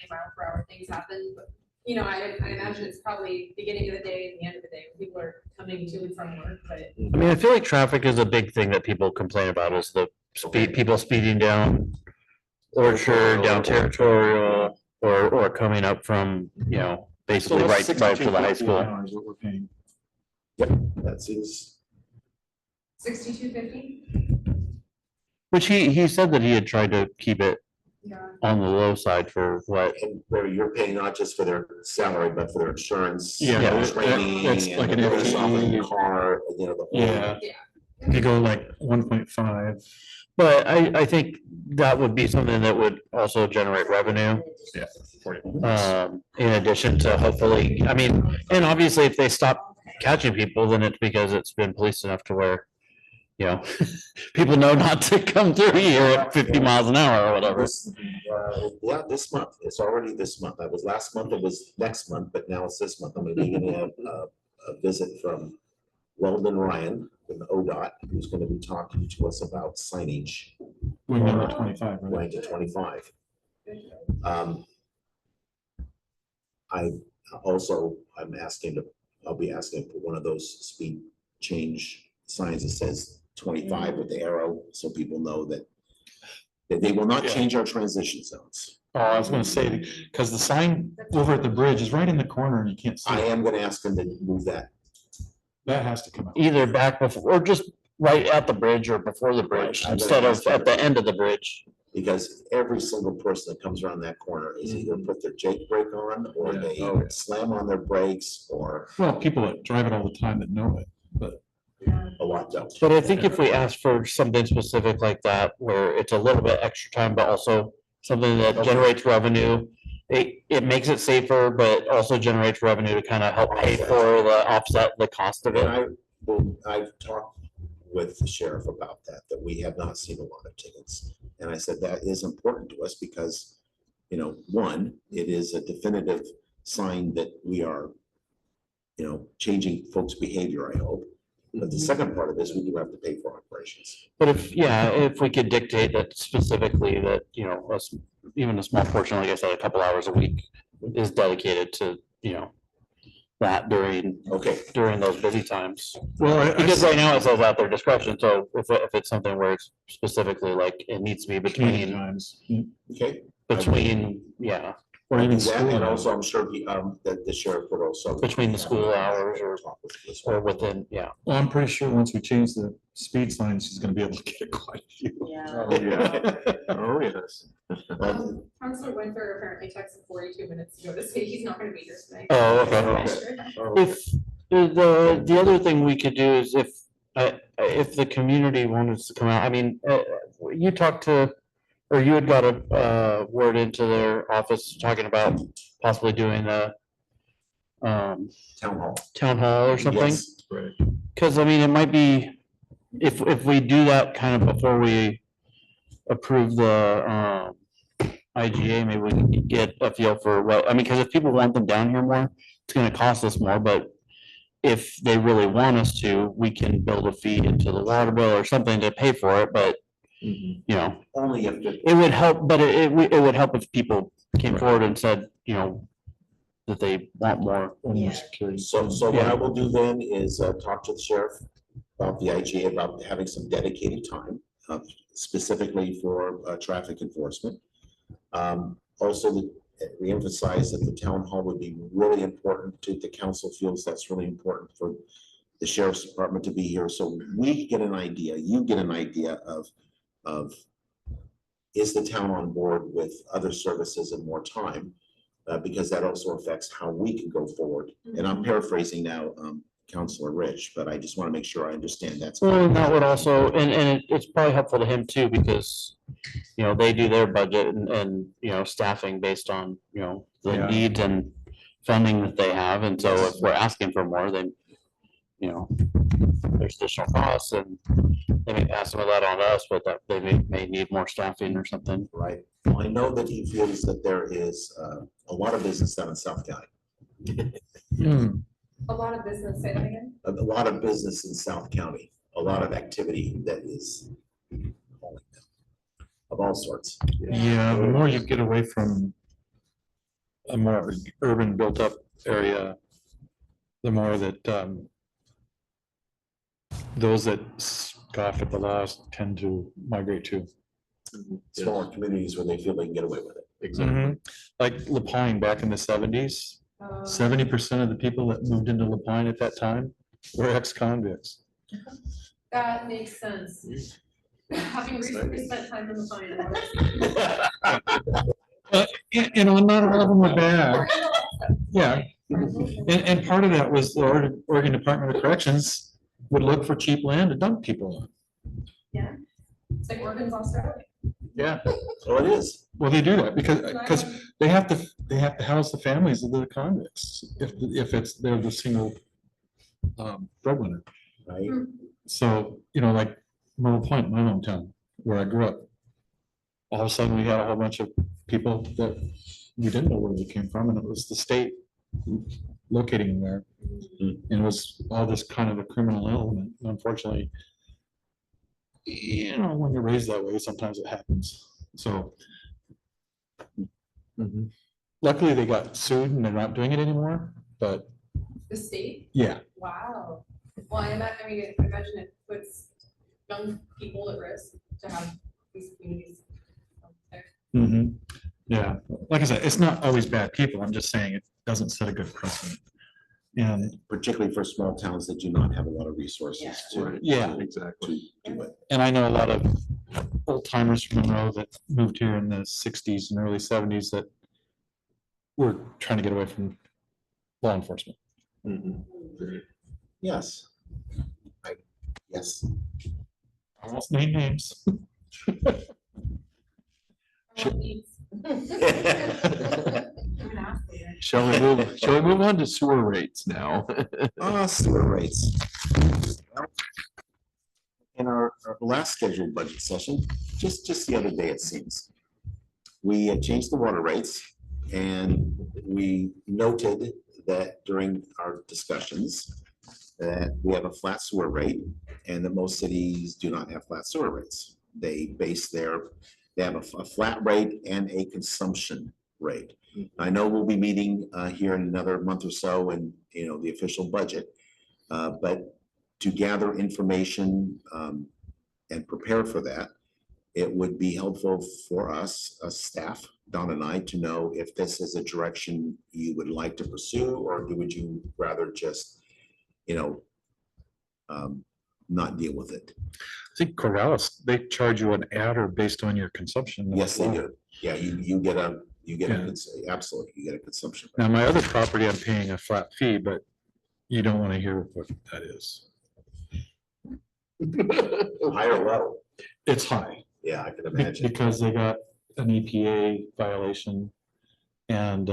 mile per hour things happen. But, I imagine it's probably beginning of the day and the end of the day when people are coming to and from work, but. I mean, I feel like traffic is a big thing that people complain about is the speed, people speeding down Orchard, down Territorial, or coming up from, basically right to the high school. Is what we're paying. That seems, 6250? Which he said that he had tried to keep it Yeah. on the low side for what, and where you're paying not just for their salary, but for their insurance. Yeah, their that- training, that's and like an the police officer in the FTE. car, the whole. Yeah. You go like 1.5. but I think that would be something that would also generate revenue. In addition to hopefully, and obviously if they stop catching people, then it's because it's been policed enough to where you know, people know not to come through here at 50 miles an hour or whatever. Yeah, this month, it's already this month. I was last month, it was next month, but now it's this month. I'm gonna be getting a visit from Weldon Ryan from ODOT, who's gonna be talking to us about signage Going into 25, right? going to 25. I also, I'll be asking for one of those speed change signs that says 25 with the arrow, so people know that they will not Yeah. change our transition zones. Oh, I was gonna say, because the sign over at the bridge is right in the corner and you can't see I it. am gonna ask them to move that. That has to come out. Either back before, or just right at the bridge or before the bridge, Right, I'm gonna instead of ask them at the to- end of the bridge. Because every single person that comes around that corner is either put their Jake brake on, or Yeah. they Oh, yeah. slam on their brakes, or Well, people that drive it all the time that know it, but a lot don't. But I think if we ask for something specific like that, where it's a little bit extra time, but also something that Okay. generates revenue, it makes it safer, but also generates revenue to kind of help pay for the offset the cost of And it. I've talked with the sheriff about that we have not seen a lot of tickets. And I said that is important to us because, you know, one, it is a definitive sign that we are, you know, changing folks' behavior, I hope. But the second part of this, we do have to pay for operations. But if we could dictate that specifically that, you know, even a small portion, like I said, a couple hours a week is dedicated to, you know, that Okay, during those busy times. well, Because right now it says at their discretion, so if it's something where it's specifically like it needs to be community between, times, okay. yeah, or I'll do even that, school. and hours. also I'm sure that the sheriff would also. Between the school hours or- Talk with you as well. or within, yeah. Well, I'm pretty sure once we change the speed signs, she's gonna be able to get quite a few. Yeah. Oh, yeah. Oh, yes. Counselor Winter apparently texted 42 minutes ago to say he's not gonna be here tonight. Oh, okay. Oh, If, the other thing we could do is if the community wanted us to come out, I mean, you talked to, or you had got a word into their office talking about possibly doing a Town hall. town hall or something. Yes. Right. Cause I mean, it might be, if we do that kind of before we approve the IGA, maybe we can get a feel for what, I mean, cause if people want them down here more, it's gonna cost us more, but if they really want us to, we can build a fee into the water bill or something to pay for it, but Mhm. you know, Only if the it would help, but it would help if people came Right. forward and said, you know, that they want more. Or more Yeah. security. So what I Yeah. will do then is talk to the sheriff about the IGA, about having some dedicated time, specifically for traffic enforcement. Also, reemphasize that the town hall would be really important to the council feels that's really important for the sheriff's department to be here, so we get an idea, you get an idea of is the town on board with other services and more time? Because that also affects how we can go forward. And I'm paraphrasing now, Counselor Rich, but I just want to make sure I understand that's. Well, and that would also, and it's probably helpful to him too, because, you know, they do their budget and, you know, staffing based on, you know, the Yeah. needs and funding that they have, and so if we're asking for more, then, you know, there's additional costs, and they may pass some of that on us, but that they may need more staffing or something. Right. Well, I know that he feels that there is a lot of business down in South County, A lot of business, say that again. a lot of business in South County, a lot of activity that is of all sorts. Yeah, the more you get away from a more urban built-up area, the more that those that scoff at the laws tend to migrate to. Smaller communities where they feel they can get away with it. Exactly. Like Lapine back in the 70s, 70% of the people that moved into Lapine at that time were ex-convicts. That makes sense. Having recently spent time in the fine. You know, not all of them were bad. Yeah, and part of that was the Oregon Department of Corrections would look for cheap land to dump people on. It's like Oregon's Australia. Yeah. So it is. Well, they do that because they have to house the families of the convicts if they're the single breadwinner. Right? So, like Myrtle Point, my hometown, where I grew up. All of a sudden, we had a whole bunch of people that we didn't know where they came from, and it was the state locating them there. And it was all this kind of a criminal element. And unfortunately, when you're raised that way, sometimes it happens. So luckily, they got sued and they're not doing it anymore. But The state? yeah, Wow. Well, I imagine it puts young people at risk to have these communities there. yeah. Like I said, it's not always bad people. I'm just saying it doesn't set a good precedent. And Particularly for small towns that do not have a lot of resources to. Yeah. Exactly. To do it. And I know a lot of old timers from Monroe that moved here in the 60s and early 70s that were trying to get away from law enforcement. Yes. Yes. I won't name names. Shall we move on to sewer rates now? Sewer rates. In our last scheduled budget session, just the other day, it seems, we had changed the water rates, and we noted that during our discussions that we have a flat sewer rate and that most cities do not have flat sewer rates. They have a flat rate and a consumption rate. I know we'll be meeting here in another month or so and, the official budget. But to gather information and prepare for that, it would be helpful for us, staff, Don and I, to know if this is a direction you would like to pursue, or would you rather just, not deal with it? I think Corvallis, they charge you an adder based on your consumption. Yes, they do. Yeah, you get a, Yeah. absolutely, you get a consumption. Now, my other property, I'm paying a flat fee, but you don't want to hear what that is. High or low? It's high. Yeah, I can imagine. Because they got an EPA violation and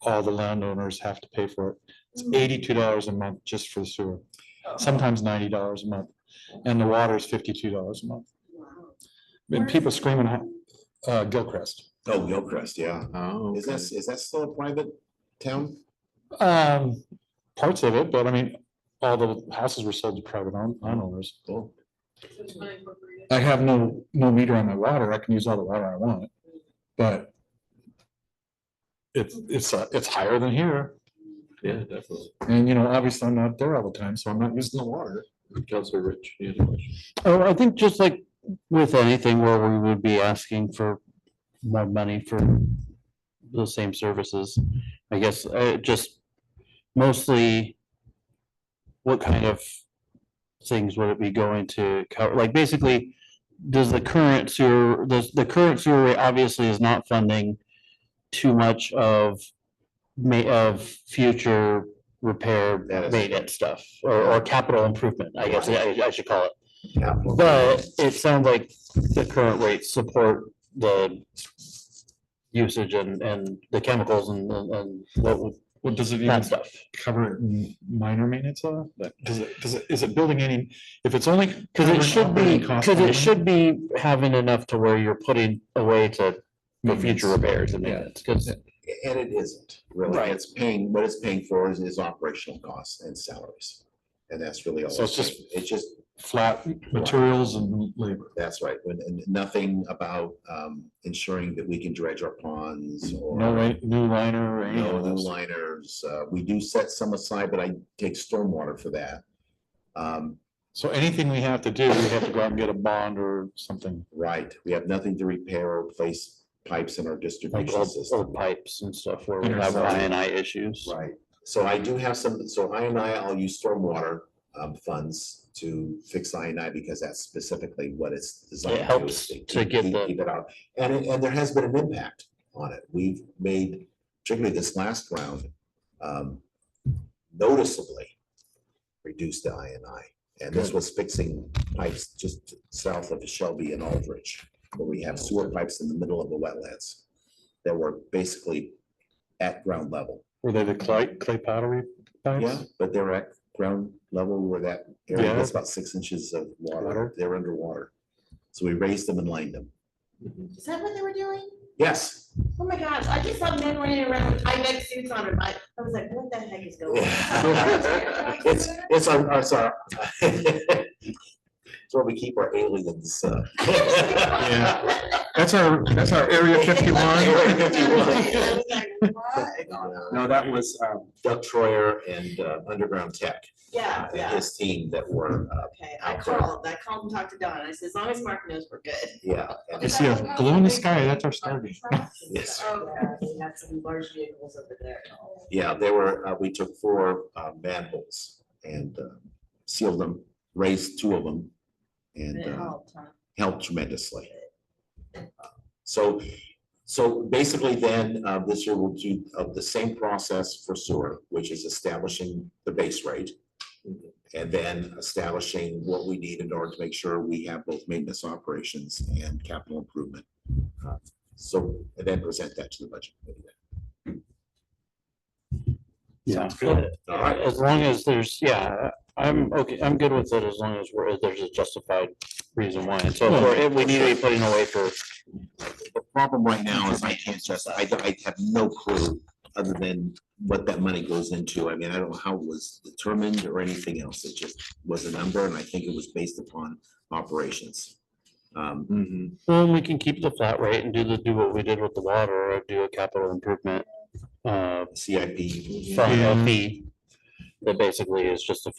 all the landowners have to pay for it. It's $82 a month just for the sewer, sometimes $90 a month. And the water is $52 a month. And people screaming, Gilcrest. Oh, Gilcrest, yeah. Oh, Is that still a private town? Parts of it, but I mean, all the houses were sold to private owners. Cool. I have no meter on my water. I can use all the water I want, but it's higher than here. yeah, definitely. And obviously I'm not there all the time, so I'm not using the water. Councilor Rich, you had a question? Oh, I think just like with anything where we would be asking for more money for the same services, I guess, just mostly what kind of things would it be going to cover? Like basically, does the current sewer rate obviously is not funding too much of future repair, That is maintenance stuff or capital improvement, I guess I should call it. Capital. But it sounds like the current rates support the usage and the chemicals and What does it that even stuff. cover it in minor maintenance of that? Is it building any, if it's only. Because it covering operating costs should only, be having enough to where you're putting away for future repairs and Yeah. maintenance, because And it isn't, really. Right. What it's paying for is operational costs and salaries. And that's really all. So it's just- paying. It's just, flat materials and labor. that's right, and nothing about ensuring that we can dredge our ponds or. New liner or any No of new those. liners. We do set some aside, but I take stormwater for that. So anything we have to do, we have to go out and get a bond or something. Right, we have nothing to repair or replace pipes in our like distribution old system. pipes and stuff where we Internet. have I&I issues. Right, so I do have some, so I'll use stormwater funds to fix I because that's specifically what it's designed to. It helps to get the- Keep it out, and there has been an impact on it. We've made, particularly this last round, noticeably reduced the I. And this was fixing pipes just south of Shelby and Aldrich, where we have sewer pipes in the middle of the wetlands that were basically at ground level. Were they the clay pottery pipes? Yeah, but they're at ground level where that area Yeah. gets about 6 inches of water, they're underwater. So we raised them and lined them. Is that what they were doing? Yes. Oh my gosh, I just saw men running around with Ibex suits on it. I was like, what the heck is going on? It's our. It's where we keep our aliens. Yeah. That's our Area 51. Area 51. I was like, what? No, that was Doug Troyer and Underground Tech. Yeah, And yeah. his team that were, Okay, I out there. called and talked to Don. I said, as long as Mark knows we're good. yeah. and- You see a glow in the sky, that's our stargate. Yes. Oh, we had some large vehicles over there. Yeah, they were, we took 4 manholes and sealed them, raised 2 of them, and It helped, huh? helped tremendously. So basically then, this year we'll do the same process for sewer, which is establishing the base rate. And then establishing what we need in order to make sure we have both maintenance operations and capital improvement. So, and then present that to the budget committee. Yeah. All right. As long as there's, yeah, I'm okay, I'm good with it as long as there's a justified reason why. And so if we need to be putting away for, The problem right now is I can't just, I have no clue other than what that money goes into. I mean, I don't know how it was determined or anything else. It just was a number and I think it was based upon operations. well, we can keep the flat rate and do what we did with the water, or do a capital improvement CIP. fund, Yeah. a fee. That basically is just a,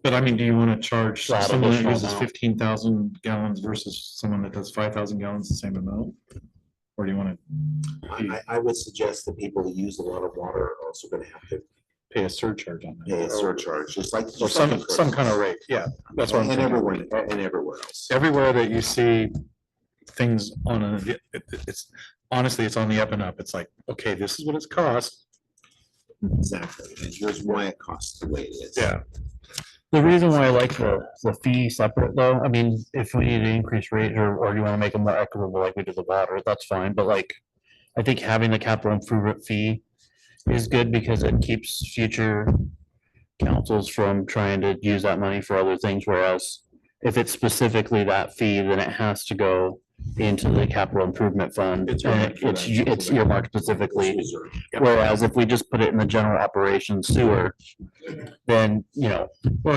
But I mean, do you want to charge Flat someone that additional uses amount. 15,000 gallons versus someone that does 5,000 gallons the same amount? Or do you want to I would suggest that people that use a lot of water are also gonna have to pay a surcharge on pay that? a surcharge, just like. Or some kind of rate, yeah, that's what I'm And thinking. everywhere, and everywhere else. Everywhere that you see things on it's honestly, it's on the up and up. It's like, okay, this is what it's cost. Exactly, and here's why it costs the way it is. the reason why I like the fee separate though, I mean, if we need to increase rate or you wanna make them more equitable like we did the water, that's fine, but like. I think having the capital improvement fee is good because it keeps future councils from trying to use that money for other things, whereas. If it's specifically that fee, then it has to go into the capital improvement fund. It's and earmarked for that It's earmarked specifically. Reserve. Whereas if we just put it in the general operations sewer, then, Well,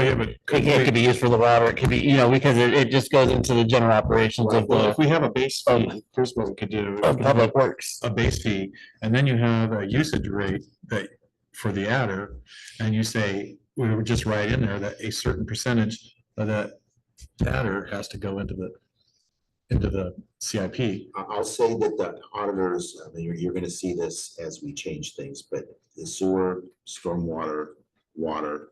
yeah, but it could be used for the water, it could be, because it just goes into the general operations of well, the if we have a base fee, here's what we could do. We of could have public works. a base fee, and then you have a usage rate that for the adder, and you say, we would just write in there that a certain percentage of that adder has to go into the CIP. I'll say that the auditors, I mean, you're gonna see this as we change things, but the sewer, stormwater, water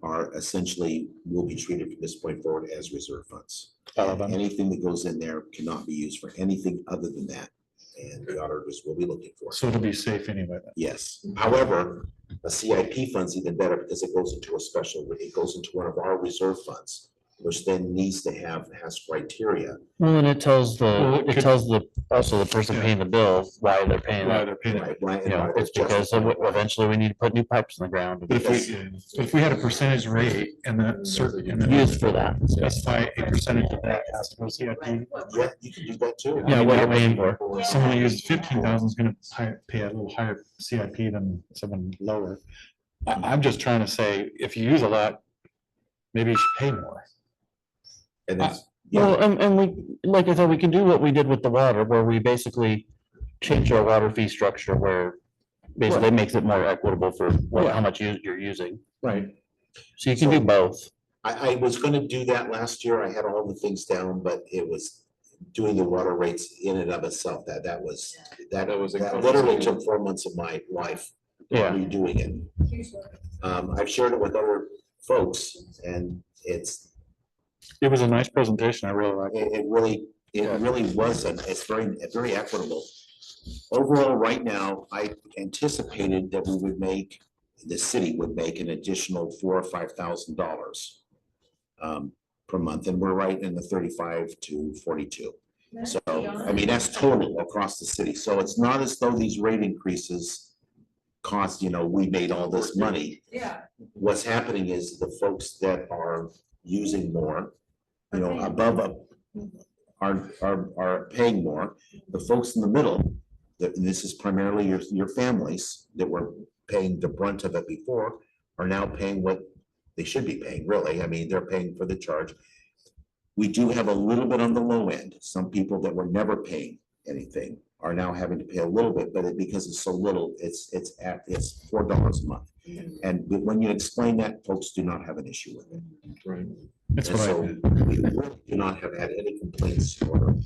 are essentially, will be treated from this point forward as reserve funds. All of them. Anything that goes in there cannot be used for anything other than that, and the auditors will be looking for it. So it'll be safe anyway. Then. Yes, however, a CIP fund's even better because it goes into a special, it goes into one of our reserve funds, which then needs to has criteria. Well, and it tells Well, it could- also the person Yeah. paying the bill why they're paying Why it. they're paying it. Right, right, You know, and it's because eventually we need to put new pipes in the ground. But if we had a percentage rate and that certain, and then Used for that. specify a percentage of that has to go CIP. Yeah, you can do that too. Yeah, what you're paying for. Someone that uses 15,000 is gonna pay a little higher CIP than someone lower. I'm just trying to say, if you use a lot, maybe you should pay more. And that's, Well, yeah, and we, like I said, we can do what we did with the water, where we basically change our water fee structure where basically makes it more equitable for how much you're using. Right. So you can do both. I was gonna do that last year. I had all the things down, but it was doing the water rates in and of itself, that literally took 4 months of my life. Yeah. Redoing it. I've shared it with other folks and It was a nice presentation. I really liked it. it really wasn't, it's very equitable. Overall, right now, I anticipated that the city would make an additional $4,000 or $5,000 per month, and we're right in the 35 to 42. So, I mean, that's total across the city. So it's not as though these rate increases cost, we made all this money. Yeah. What's happening is the folks that are using more, above are paying more. The folks in the middle, this is primarily your families that were paying the brunt of it before, are now paying what they should be paying, really. I mean, they're paying for the charge. We do have a little bit on the low end. Some people that were never paying anything are now having to pay a little bit, but because it's so little, it's $4 a month. And when you explain that, folks do not have an issue with it. Right. That's And what I so did. we really do not have had any complaints or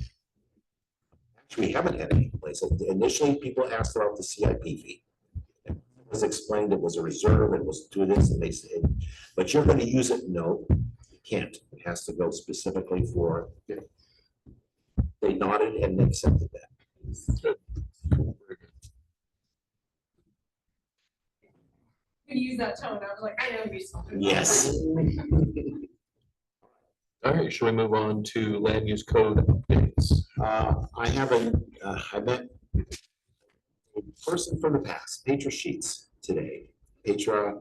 actually we haven't had any complaints. Initially, people asked about the CIP fee. It was explained it was a reserve, it was do this, and they said, but you're going to use it? No, you can't. It has to go specifically for. They nodded and accepted that. You use that tone, I was like, I know he's something. Yes. All right, should we move on to land use code updates? I haven't, I met a person from the past, Petra Sheets, today. Petra,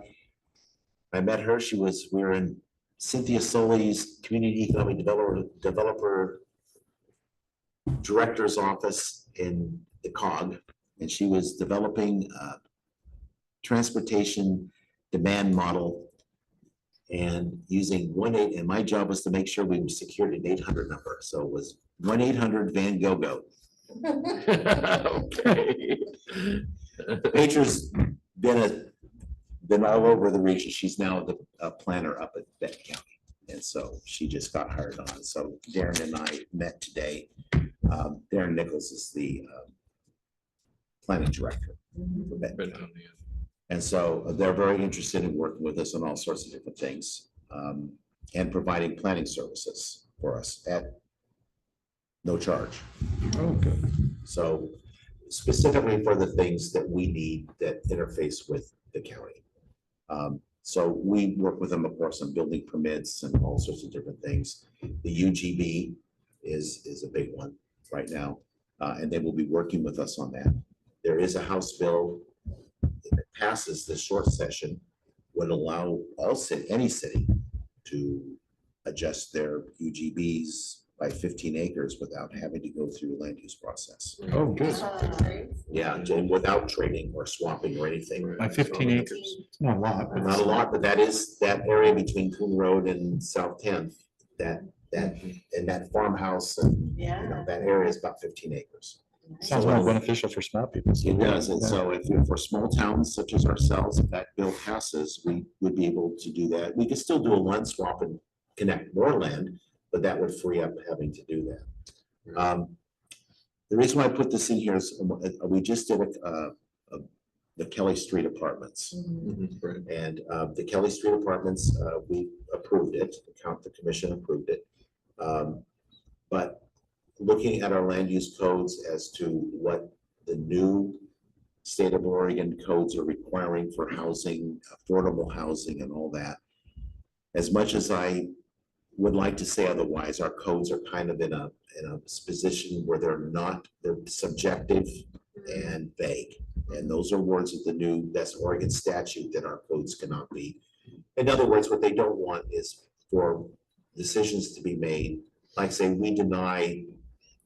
I met her, we were in Cynthia Soli's Community Economic Developer Director's office in the COG, and she was developing a transportation demand model and using 1-8, and my job was to make sure we secured an 800 number. So it was 1-800 Van Gogh. Okay. Petra's been all over the region. She's now the planner up at Benton County. And so she just got hired on. So Darren and I met today. Darren Nichols is the planning director for Benton County. And so they're very interested in working with us on all sorts of different things and providing planning services for us at no charge. Okay. So specifically for the things that we need that interface with the county. So we work with them, of course, on building permits and all sorts of different things. The UGB is a big one right now, and they will be working with us on that. There is a House bill, if it passes this short session, would allow any city to adjust their UGBs by 15 acres without having to go through a land use process. Oh, good. Yeah, and without trading or swapping or anything. By 15 acres. It's not a lot. but Not a lot, but that is that area between Coon Road and South 10th, and that farmhouse and, that area is about 15 acres. Sounds more beneficial for small people. It does, and so if for small towns such as ourselves, if that bill passes, we would be able to do that. We could still do a land swap and connect more land, but that would free up having to do that. The reason why I put this in here is we just did the Kelly Street Apartments. Right. And the Kelly Street Apartments, we approved it, the commission approved it. But looking at our land use codes as to what the new state of Oregon codes are requiring for housing, affordable housing and all that, as much as I would like to say otherwise, our codes are kind of in a position where they're subjective and vague. And those are words of that's Oregon statute that our codes cannot be. In other words, what they don't want is for decisions to be made, like say we deny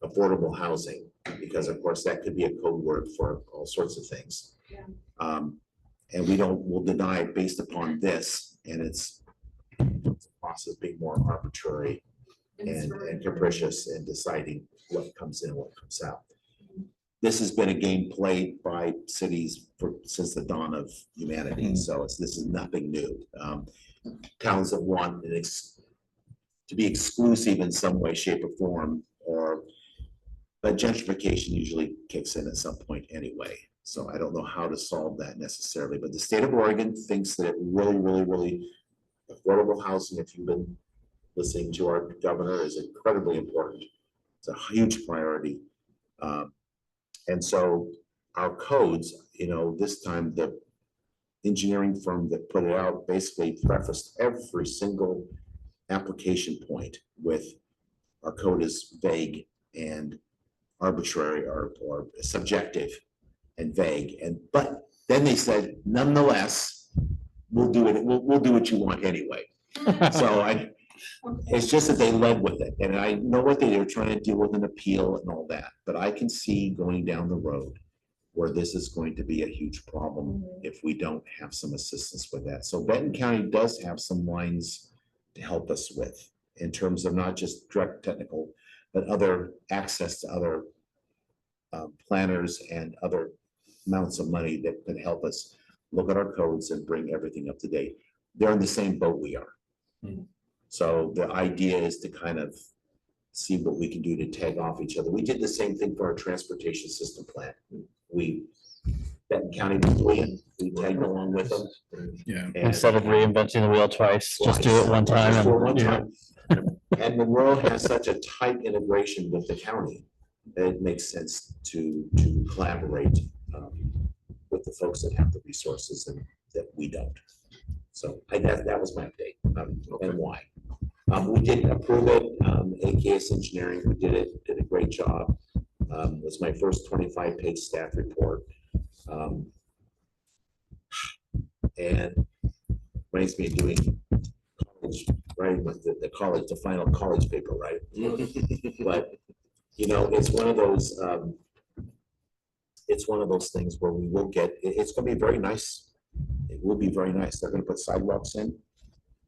affordable housing, because of course that could be a code word for all sorts of things. Yeah. And we'll deny it based upon this, and it's process being more arbitrary and capricious in deciding what comes in and what comes out. This has been a game played by cities since the dawn of humanity. So this is nothing new. Towns that want to be exclusive in some way, shape, or form, but gentrification usually kicks in at some point anyway. So I don't know how to solve that necessarily, but the state of Oregon thinks that it really affordable housing, if you've been listening to our governor, is incredibly important. It's a huge priority. And so our codes, this time the engineering firm that put it out basically prefaced every single application point with our code is vague and arbitrary or subjective and vague, but Then they said, nonetheless, we'll do it, we'll do what you want anyway. So it's just that they led with it, and I know what they were trying to deal with an appeal and all that, but I can see going down the road where this is going to be a huge problem if we don't have some assistance with that. So Benton County does have some lines to help us with in terms of not just direct technical, but other access to other planners and other amounts of money that could help us look at our codes and bring everything up to date. They're in the same boat we are. So the idea is to kind of see what we can do to tag off each other. We did the same thing for our transportation system plan. Benton County was doing, we tagged along with them. Yeah. and- Instead of reinventing the wheel twice, just do it one time. Just do it and- one yeah. time. And Monroe has such a tight integration with the county that it makes sense to collaborate with the folks that have the resources and that we don't. So that was my update, and why. We did approve it, AKS Engineering, we did a great job. It was my first 25-page staff report. And reminds me of doing college, right, with the college, the final college paper, right? But, you know, it's one of those things where we will get, it's gonna be very nice. It will be very nice. They're gonna put sidewalks in.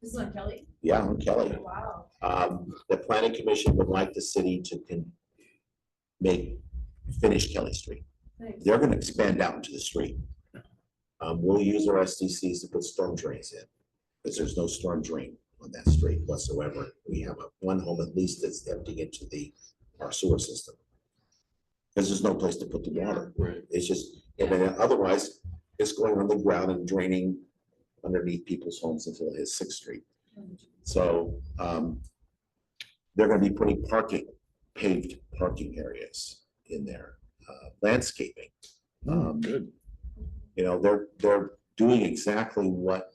This is on Kelly? Yeah, on Kelly. Wow. The planning commission would like the city to finish Kelly Street. Thanks. They're gonna expand out into the street. We'll use our SDCs to put storm drains in, because there's no storm drain on that street whatsoever. We have one home at least that's emptying into our sewer system. Because there's no place to put the water. Right. It's just, and then otherwise, it's going on the ground and draining underneath people's homes until it hits Sixth Street. So, they're gonna be putting paved parking areas in there, landscaping. Good. You know, they're doing exactly what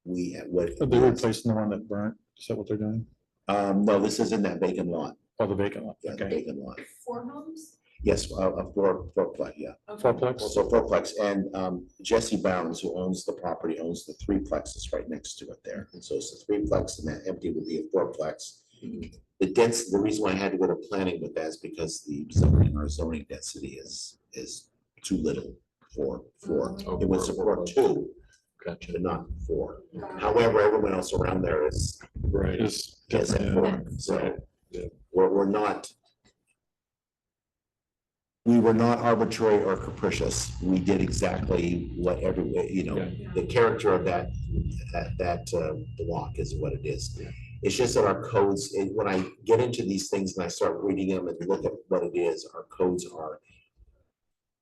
Are they replacing the one that burnt? Is that what they're doing? no, this is in that vacant lot. Oh, the vacant one. Yeah, the Okay. vacant lot. 4 homes? Yes, a fourplex, yeah. Okay. Fourplex? So fourplex, and Jesse Bounds, who owns the property, owns the threeplexes right next to it there. So it's a threeplex, and that empty would be a fourplex. The reason why I had to go to planning with that is because our zoning density is too little for four. It would support 2, Gotcha. but not 4. However, everyone else around there is Right. Is at different. 4, so Yeah. we were not arbitrary or capricious. We did exactly what the character of that block is what it is. Yeah. It's just that our codes, when I get into these things and I start reading them and look at what it is, our codes are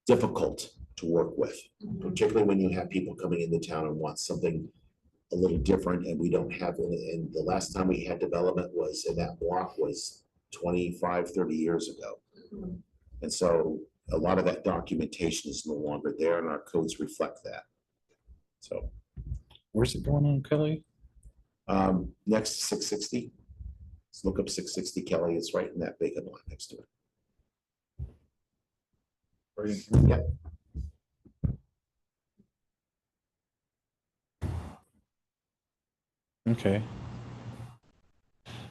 difficult to work with, particularly when you have people coming into town and want something a little different and we don't have it. And the last time we had development was in that block was 25, 30 years ago. And so a lot of that documentation is no longer there and our codes reflect that. So, Where's it going on, Kelly? next to 660, let's look up 660 Kelly. It's right in that vacant lot next to it. Right in here? Yep. Okay.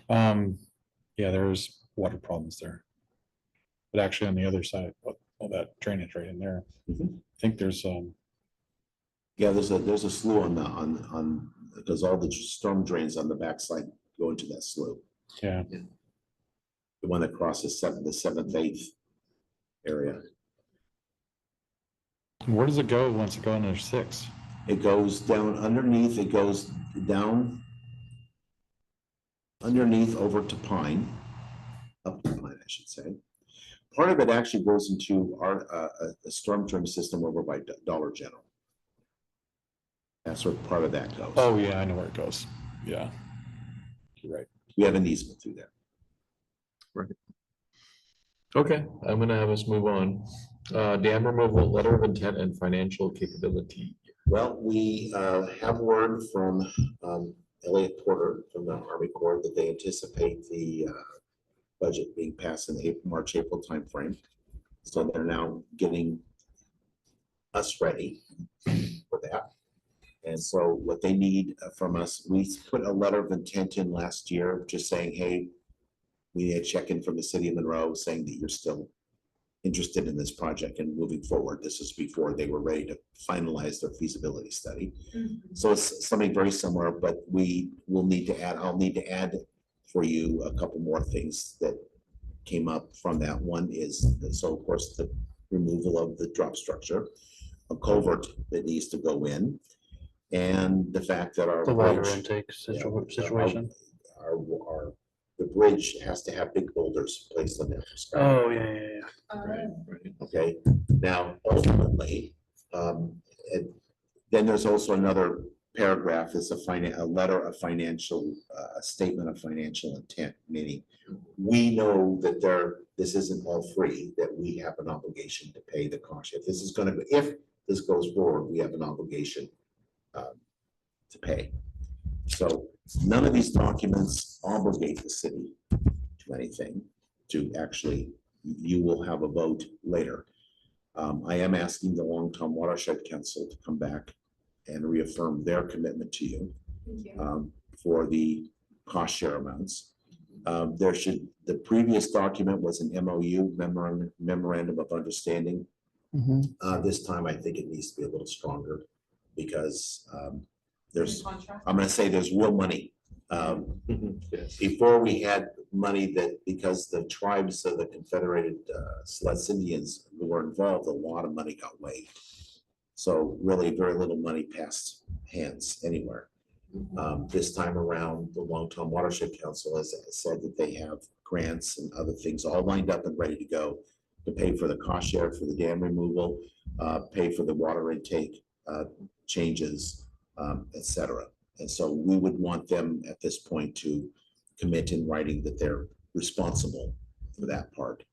Yeah, there's water problems there. But actually on the other side, all that drainage right in there. Mhm. I think there's, Yeah, there's a slough on because all the storm drains on the backside go into that slough. yeah, The one that crosses the 7th, 8th area. where does it go once it goes under 6? It goes down underneath, it goes down underneath over to Pine, up to Pine, I should say. Part of it actually goes into our, a storm drain system over by Dollar General. That's where part of that goes. Oh, yeah, I know where it goes. Yeah. You're right. We have an easement through there. Okay, I'm gonna have us move on. Dam removal, letter of intent and financial capability. Well, we have word from Elliott Porter from the Army Corps that they anticipate the budget being passed in the March, April timeframe. So they're now getting us ready for that. And so what they need from us, we put a letter of intent in last year, just saying, hey, we had check-in from the city of Monroe saying that you're still interested in this project and moving forward. This is before they were ready to finalize their feasibility study. So it's something very similar, but we will need to add, I'll need to add for you a couple more things that came up from that. One is, so of course, the removal of the drop structure, a culvert that needs to go in, and the fact that our The water bridge- intake yeah, situation. the bridge has to have big boulders placed on there. Oh, yeah. Right, right. Okay, now ultimately, and then there's also another paragraph, is a letter of financial, a statement of financial intent, meaning we know that this isn't all free, that we have an obligation to pay the cost. If this goes forward, we have an obligation to pay. So none of these documents obligate the city to anything, to actually, you will have a vote later. I am asking the Long Tom Watershed Council to come back and reaffirm their commitment to you Thank you. for the cost share amounts. The previous document was an MOU, memorandum of understanding. This time, I think it needs to be a little stronger because there's, Contract. I'm gonna say there's real money. Yes. Before we had money that, because the tribes of the Confederated Siletz Indians who were involved, a lot of money got waived. So really very little money passed hands anywhere. This time around, the Long Tom Watershed Council has said that they have grants and other things all lined up and ready to go to pay for the cost share for the dam removal, pay for the water intake changes, et cetera. And so we would want them at this point to commit in writing that they're responsible for that part.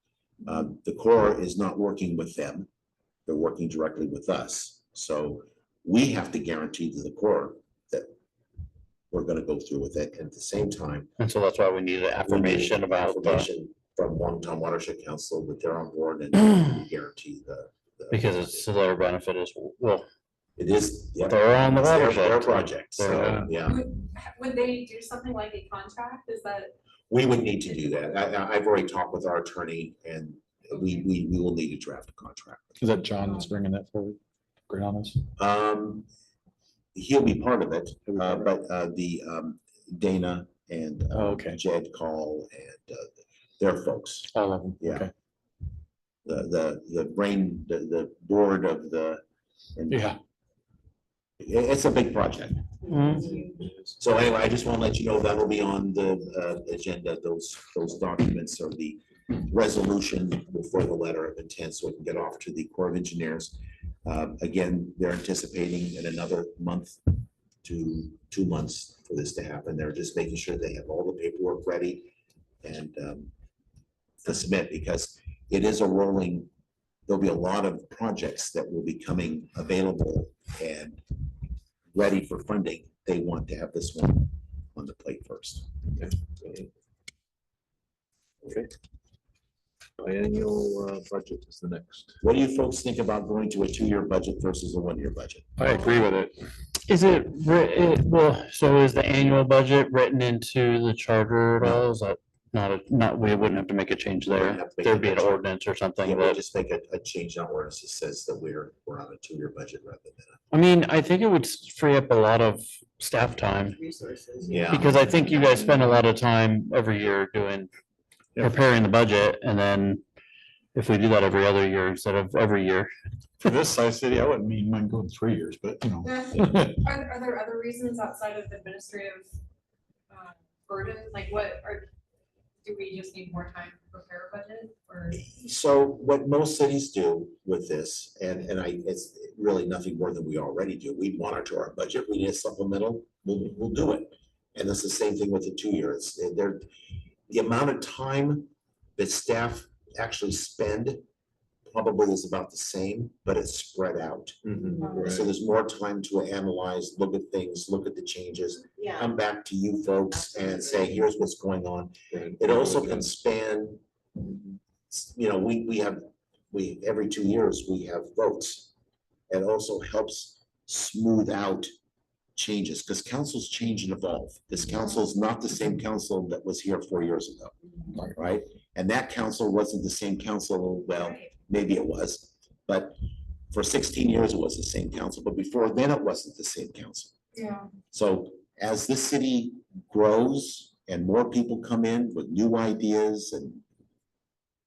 The Corps is not working with them. They're working directly with us. So we have to guarantee to the Corps that we're gonna go through with it. At the same time, And so that's why we need an affirmation about the, affirmation from Long Tom Watershed Council that they're on board and guarantee the. because it's to their benefit as well. It is. yeah, They're on the it's their- watershed, Their so project, so, they're- yeah. Would they do something like a contract? Is that? We would need to do that. I've already talked with our attorney and we will need to draft a contract. Is that John that's bringing that forward? Great on us. He'll be part of it, but the Dana and Oh, okay. Jed Call and their folks, All of them. Yeah. Okay. the board of the. and Yeah. It's a big project. So anyway, I just want to let you know that'll be on the agenda, those documents or the resolution before the letter of intent, so we can get off to the Corps of Engineers. Again, they're anticipating in another month to 2 months for this to happen. They're just making sure they have all the paperwork ready and to submit, because it is a rolling, there'll be a lot of projects that will be coming available and ready for funding. They want to have this one on the plate first. Okay. Biennial budget is the next. What do you folks think about going to a 2-year budget versus a 1-year budget? I agree with it. Is it, well, so is the annual budget written into the charter at all? Is that not, we wouldn't have to make a change We there? wouldn't have to make There'd be a an change. ordinance or Yeah, something we'll that, just make a change on ordinance that says that we're on a 2-year budget rather than. I mean, I think it would free up a lot of staff time. Resources. Yeah. Because I think you guys spend a lot of time every year doing, preparing the budget, and then if we do that every other year instead of every year. For this size city, I wouldn't mind going 3 years, but you know. Are there other reasons outside of administrative burden? Like do we just need more time to prepare a budget or? So what most cities do with this, and it's really nothing more than we already do. We monitor our budget. We need a supplemental, we'll do it. And it's the same thing with the 2 years. The amount of time that staff actually spend probably is about the same, but it's spread out. So there's more time to analyze, look at things, look at the changes, Yeah. come back to you folks and say, here's what's going on. It also can span, you know, we every 2 years, we have votes. it also helps smooth out changes, because councils change and evolve. This council is not the same council that was here 4 years ago, right? And that council wasn't the same council, well, Right. maybe it was, but for 16 years it was the same council, but before then it wasn't the same council. Yeah. So as this city grows and more people come in with new ideas and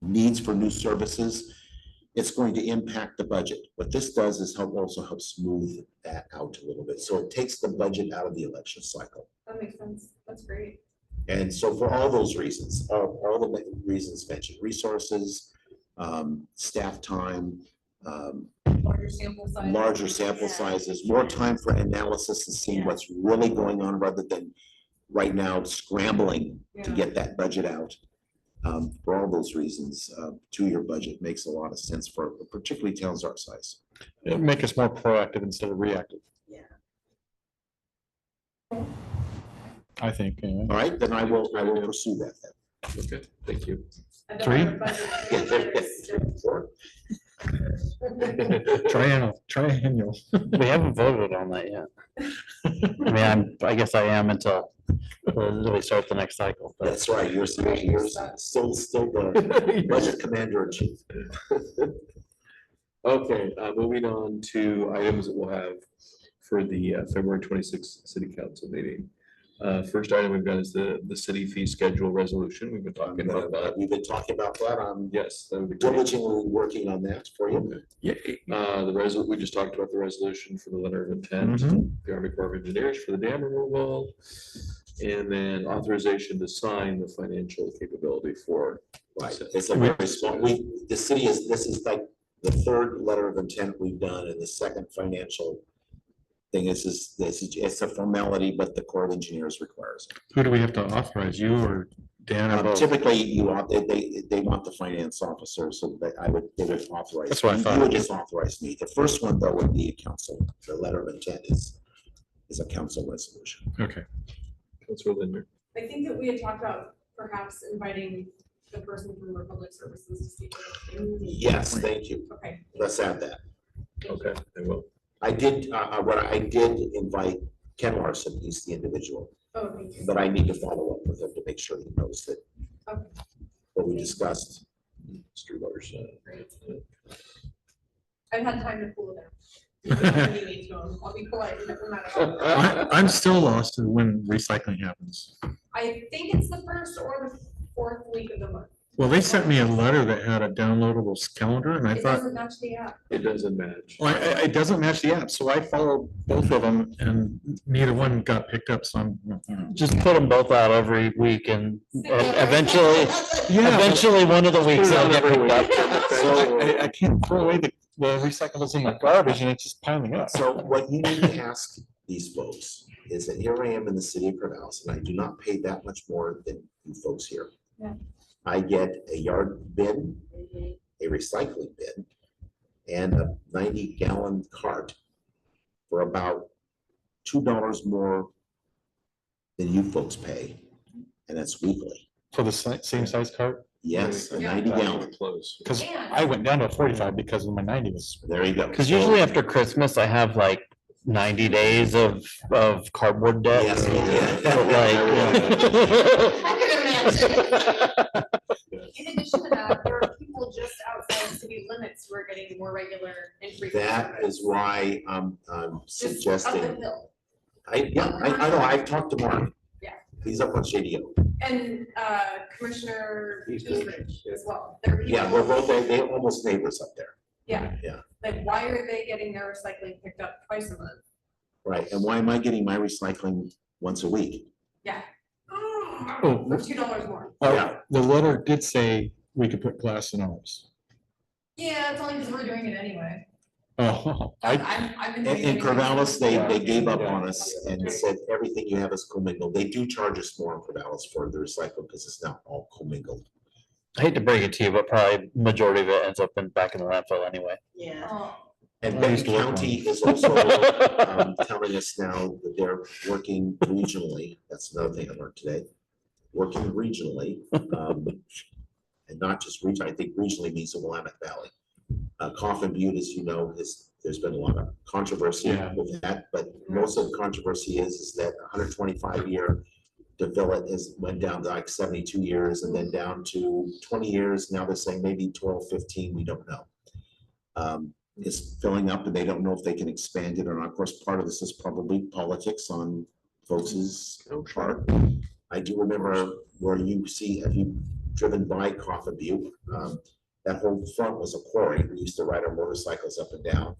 needs for new services, it's going to impact the budget. What this does is also help smooth that out a little bit. So it takes the budget out of the election cycle. That makes sense. That's great. And so for all those reasons, all the reasons mentioned, resources, staff time, Larger sample size. larger sample sizes, more time for analysis and seeing what's really going on rather than right now scrambling to Yeah. get that budget out. For all those reasons, two-year budget makes a lot of sense for particularly towns our size. It'll make us more proactive instead of reactive. Yeah. I think, anyway. All right, then I will pursue that then. Okay, thank you. And the Three? budget is- Sure. Triennial. We haven't voted on that yet. I mean, I guess I am until we start the next cycle, but That's right, you're still the budget commander in chief. Okay, moving on to items that we'll have for the February 26th city council meeting. First item we've got is the city fee schedule resolution. We've been talking about that. We've been talking about that. I'm Yes, that would be great. diligently working on that for you. We just talked about the resolution for the letter of intent, Mhm. the Army Corps of Engineers for the dam removal. And then authorization to sign the financial capability for. Right, it's a very small, this is like the third letter of intent we've done, and the second financial thing is, it's a formality, but the Corps of Engineers requires it. Who do we have to authorize, you or Dan or both? Typically, they want the finance officer, so that they would authorize. That's what I you. thought. You would just authorize me. The first one, though, would be a council, the letter of intent is a council resolution. Okay. Councilor Linder. I think that we had talked about perhaps inviting the person from Republic Services to speak with us. Yes, thank you. Okay. Let's add that. Okay, I will. I did invite Ken Larson, he's the individual, Oh, thank you. but I need to follow up with him to make sure he knows that Okay. what we discussed. Mr. Larson. Great. I've had time to cool down. I'll be polite. no matter what. I'm still lost in when recycling happens. I think it's the first or the fourth week of the month. Well, they sent me a letter that had a downloadable calendar and I It thought, doesn't match the app. It doesn't match. well, it doesn't match the app, so I followed both of them and neither one got picked up, so I'm. just put them both out every week and eventually, Yeah. eventually one of the weeks they'll get picked up. So I can't throw away the recyclables in my garbage and it's just piling up. So what you need to ask these folks is that here I am in the city of Corvallis, and I do not pay that much more than you folks here. Yeah. I get a yard bin, a recycling bin, and a 90-gallon cart for about $2 more than you folks pay, and that's weekly. For the same size cart? Yes, a Yeah. 90-gallon. Close. Because And- I went down to 45 because of my 90 was. There you go. Cause usually after Christmas, I have like 90 days of cardboard debt. Yes, But like. In addition to that, there are people just outside city limits who are getting more regular and frequent. That service. is why I'm Just up the suggesting, hill. I know, I've talked to Mark. Yeah. He's up on Shady Hill. And Commissioner Eastridge, Eastridge yeah. as well. There are Yeah, people- we're both, they're almost neighbors up there. Yeah. Yeah. Like, why are they getting their recycling picked up twice a month? Right, and why am I getting my recycling once a week? Yeah. Oh. For $2 more. Yeah. The letter did say we could put glass in ours. Yeah, it's only because we're doing it anyway. Oh, I've been. doing it In anyway. Corvallis, they Yeah. gave up on us and said, everything you have is commingled. They do charge us more in Corvallis for the recycle because it's not all commingled. I hate to break it to you, but probably majority of it ends up back in the landfill anyway. Yeah. Oh, And I Benton used to work County is also telling us now that they're working regionally. That's another thing I learned today. Working regionally, and not just region. I think regionally means the Willamette Valley. Coffin Butte, as you know, has there's been a lot of controversy Yeah. with that, but most of the controversy is that 125-year development went down to like 72 years and then down to 20 years. Now they're saying maybe 12, 15, we don't know. It's filling up and they don't know if they can expand it or not. Of course, part of this is probably politics on folks' part. I do remember where you see, have you driven by Coffin Butte? That whole front was a quarry. We used to ride our motorcycles up and down.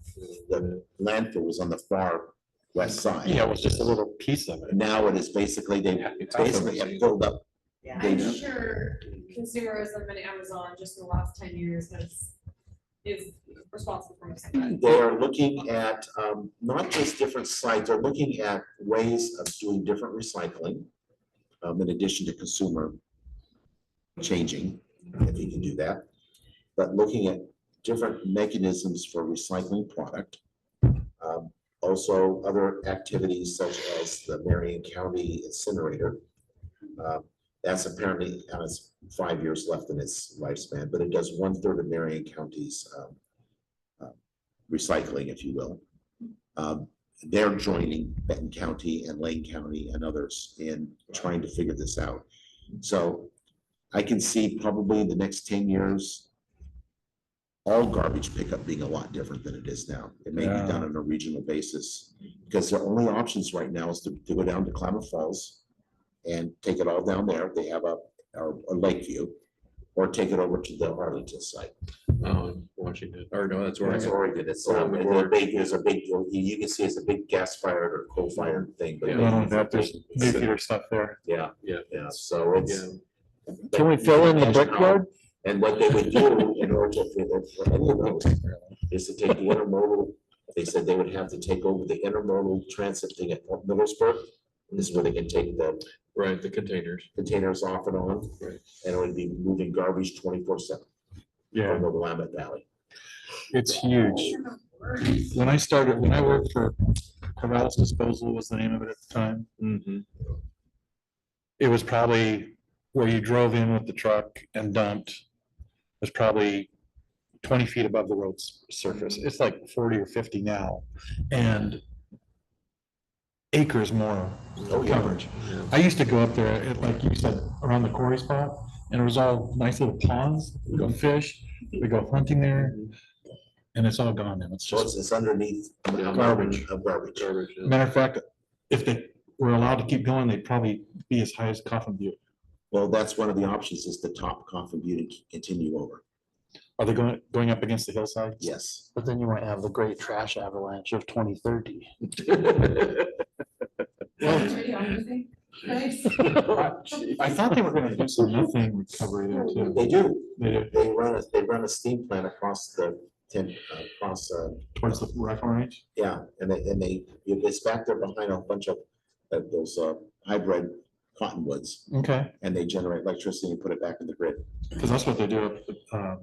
The landfill was on the far west side. Yeah, it was just a little piece of it. Now it is basically, they It's basically have filled up. Yeah. They I'm do. sure consumerism and Amazon just in the last 10 years is responsible for most of that. They are looking at not just different sites, they're looking at ways of doing different recycling. In addition to consumer changing, if you can do that. But looking at different mechanisms for recycling product. Also other activities such as the Marion County incinerator. That's apparently has 5 years left in its lifespan, but it does 1/3 of Marion County's recycling, if you will. They're joining Benton County and Lane County and others in trying to figure this out. So I can see probably in the next 10 years, all garbage pickup being a lot different than it is now. It may be done on a regional basis because their only options right now is to go down to Klamath Falls and take it all down there. They have a Lakeview, or take it over to the Arlington site. Washington, or no, that's That's Oregon. Oregon. It's, Oregon border. there's a big, you can see it's a big gas fired or coal fired thing. but Yeah. Not only that, there's nuclear stuff there. Yeah, Yeah. yeah, so it's. Yeah. Can we fill in the brickyard? And what they would do in order to, for any of those, is to take the intermodal, they said they would have to take over the intermodal transit thing at Middlesbrough. This is where they can take the Right, the containers. containers off and on. Right. And it would be moving garbage 24/7 Yeah, from the Willamette Valley. it's huge. When I worked for Corvallis Disposal was the name of it at the time. Mhm. It was probably where you drove in with the truck and dumped was probably 20 feet above the road's surface. It's like 40 or 50 now. And acres more coverage. Yeah. I used to go up there, like you said, around the quarry spot, and it was all nice little ponds. We go fish, we go hunting there, and it's all gone now. It's So just, it's underneath a mountain Garbage. of garbage. Garbage, yeah. matter of fact, if they were allowed to keep going, they'd probably be as high as Coffin Butte. Well, that's one of the options is the top Coffin Butte and continue over. Are they going up against the hillside? Yes. But then you might have the great trash avalanche of 2030. Nice. I thought they were gonna do some methane recovery there too. They do. They do, They run a steam plant across towards the rifle range. yeah, it's back there behind a bunch of those hybrid cottonwoods, Okay, and they generate electricity and put it back in the grid. because that's what they do at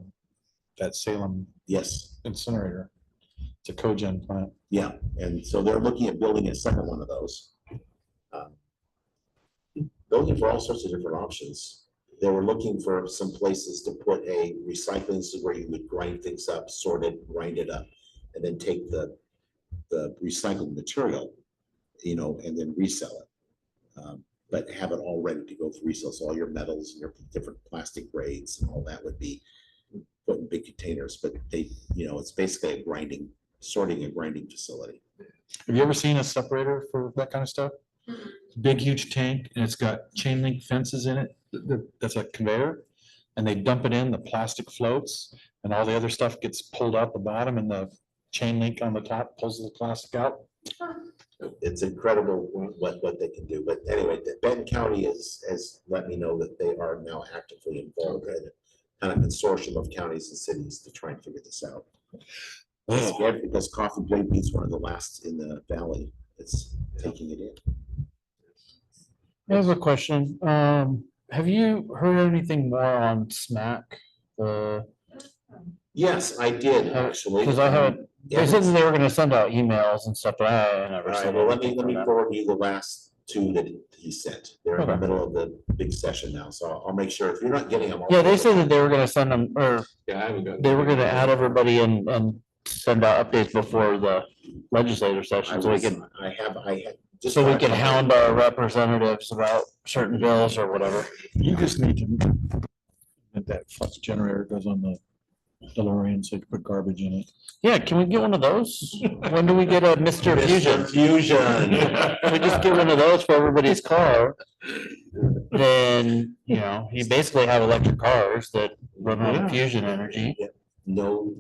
that Salem Yes, incinerator. It's a cogen plant. yeah, and so they're looking at building a second one of those. Looking for all sorts of different options. They were looking for some places to put a recycling, so where you would grind things up, sort it, grind it up, and then take the recycled material, and then resell it. But have it all ready to go for resale. So all your metals and your different plastic grades and all that would be put in big containers, but it's basically a sorting and grinding facility. Have you ever seen a separator for that kind of stuff? Big, huge tank, and it's got chain link fences in it. That's a conveyor. And they dump it in, the plastic floats, and all the other stuff gets pulled out the bottom, and the chain link on the top pulls the plastic out. It's incredible what they can do. But anyway, Benton County has let me know that they are now actively involved in a kind of consortium of counties and cities to try and figure this out. It's scared because Coffin Butte is one of the last in the valley that's taking it in. I have a question. Have you heard anything more on SMAC? Yes, I did actually. Because I haven't, Yeah, they said that they were gonna send out emails and stuff, but I never all right, said well, anything let me from that. forward you the last two that he sent. They're in the Okay. middle of the big session now, so I'll make sure if you're not getting them. I'll Yeah, they forward said them. that they were gonna send them, or Yeah, I haven't got. they were gonna add everybody and send out updates before the legislative session, so we can, I had. just so we talked can about- hound our representatives about certain bills or whatever. You just need to, that flux generator goes on the DeLorean, so you can put garbage in it. Yeah, can we get one of those? When do we get a Mr. Fusion? Fusion. We just get one of those for everybody's car. Then, you basically have electric cars that run Yeah. on fusion energy. No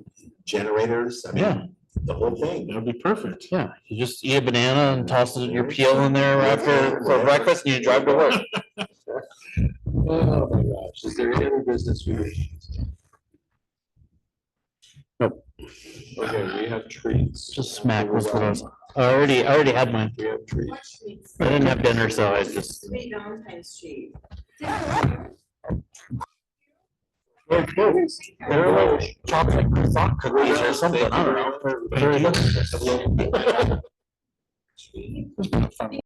generators, I Yeah. mean, the whole thing. That'd be perfect. Yeah, you just eat a banana and toss your peel in there after for breakfast and you drive to work. Oh my gosh, is there any other business we wish? Nope. Okay, we have treats. Just smack was what I was, I already had mine. We have treats. What treats? I didn't have dinner, so I just. Sweet Valentine's treat. They're like chocolate croissant cookies or something, I don't know. They're very delicious. It's been a fun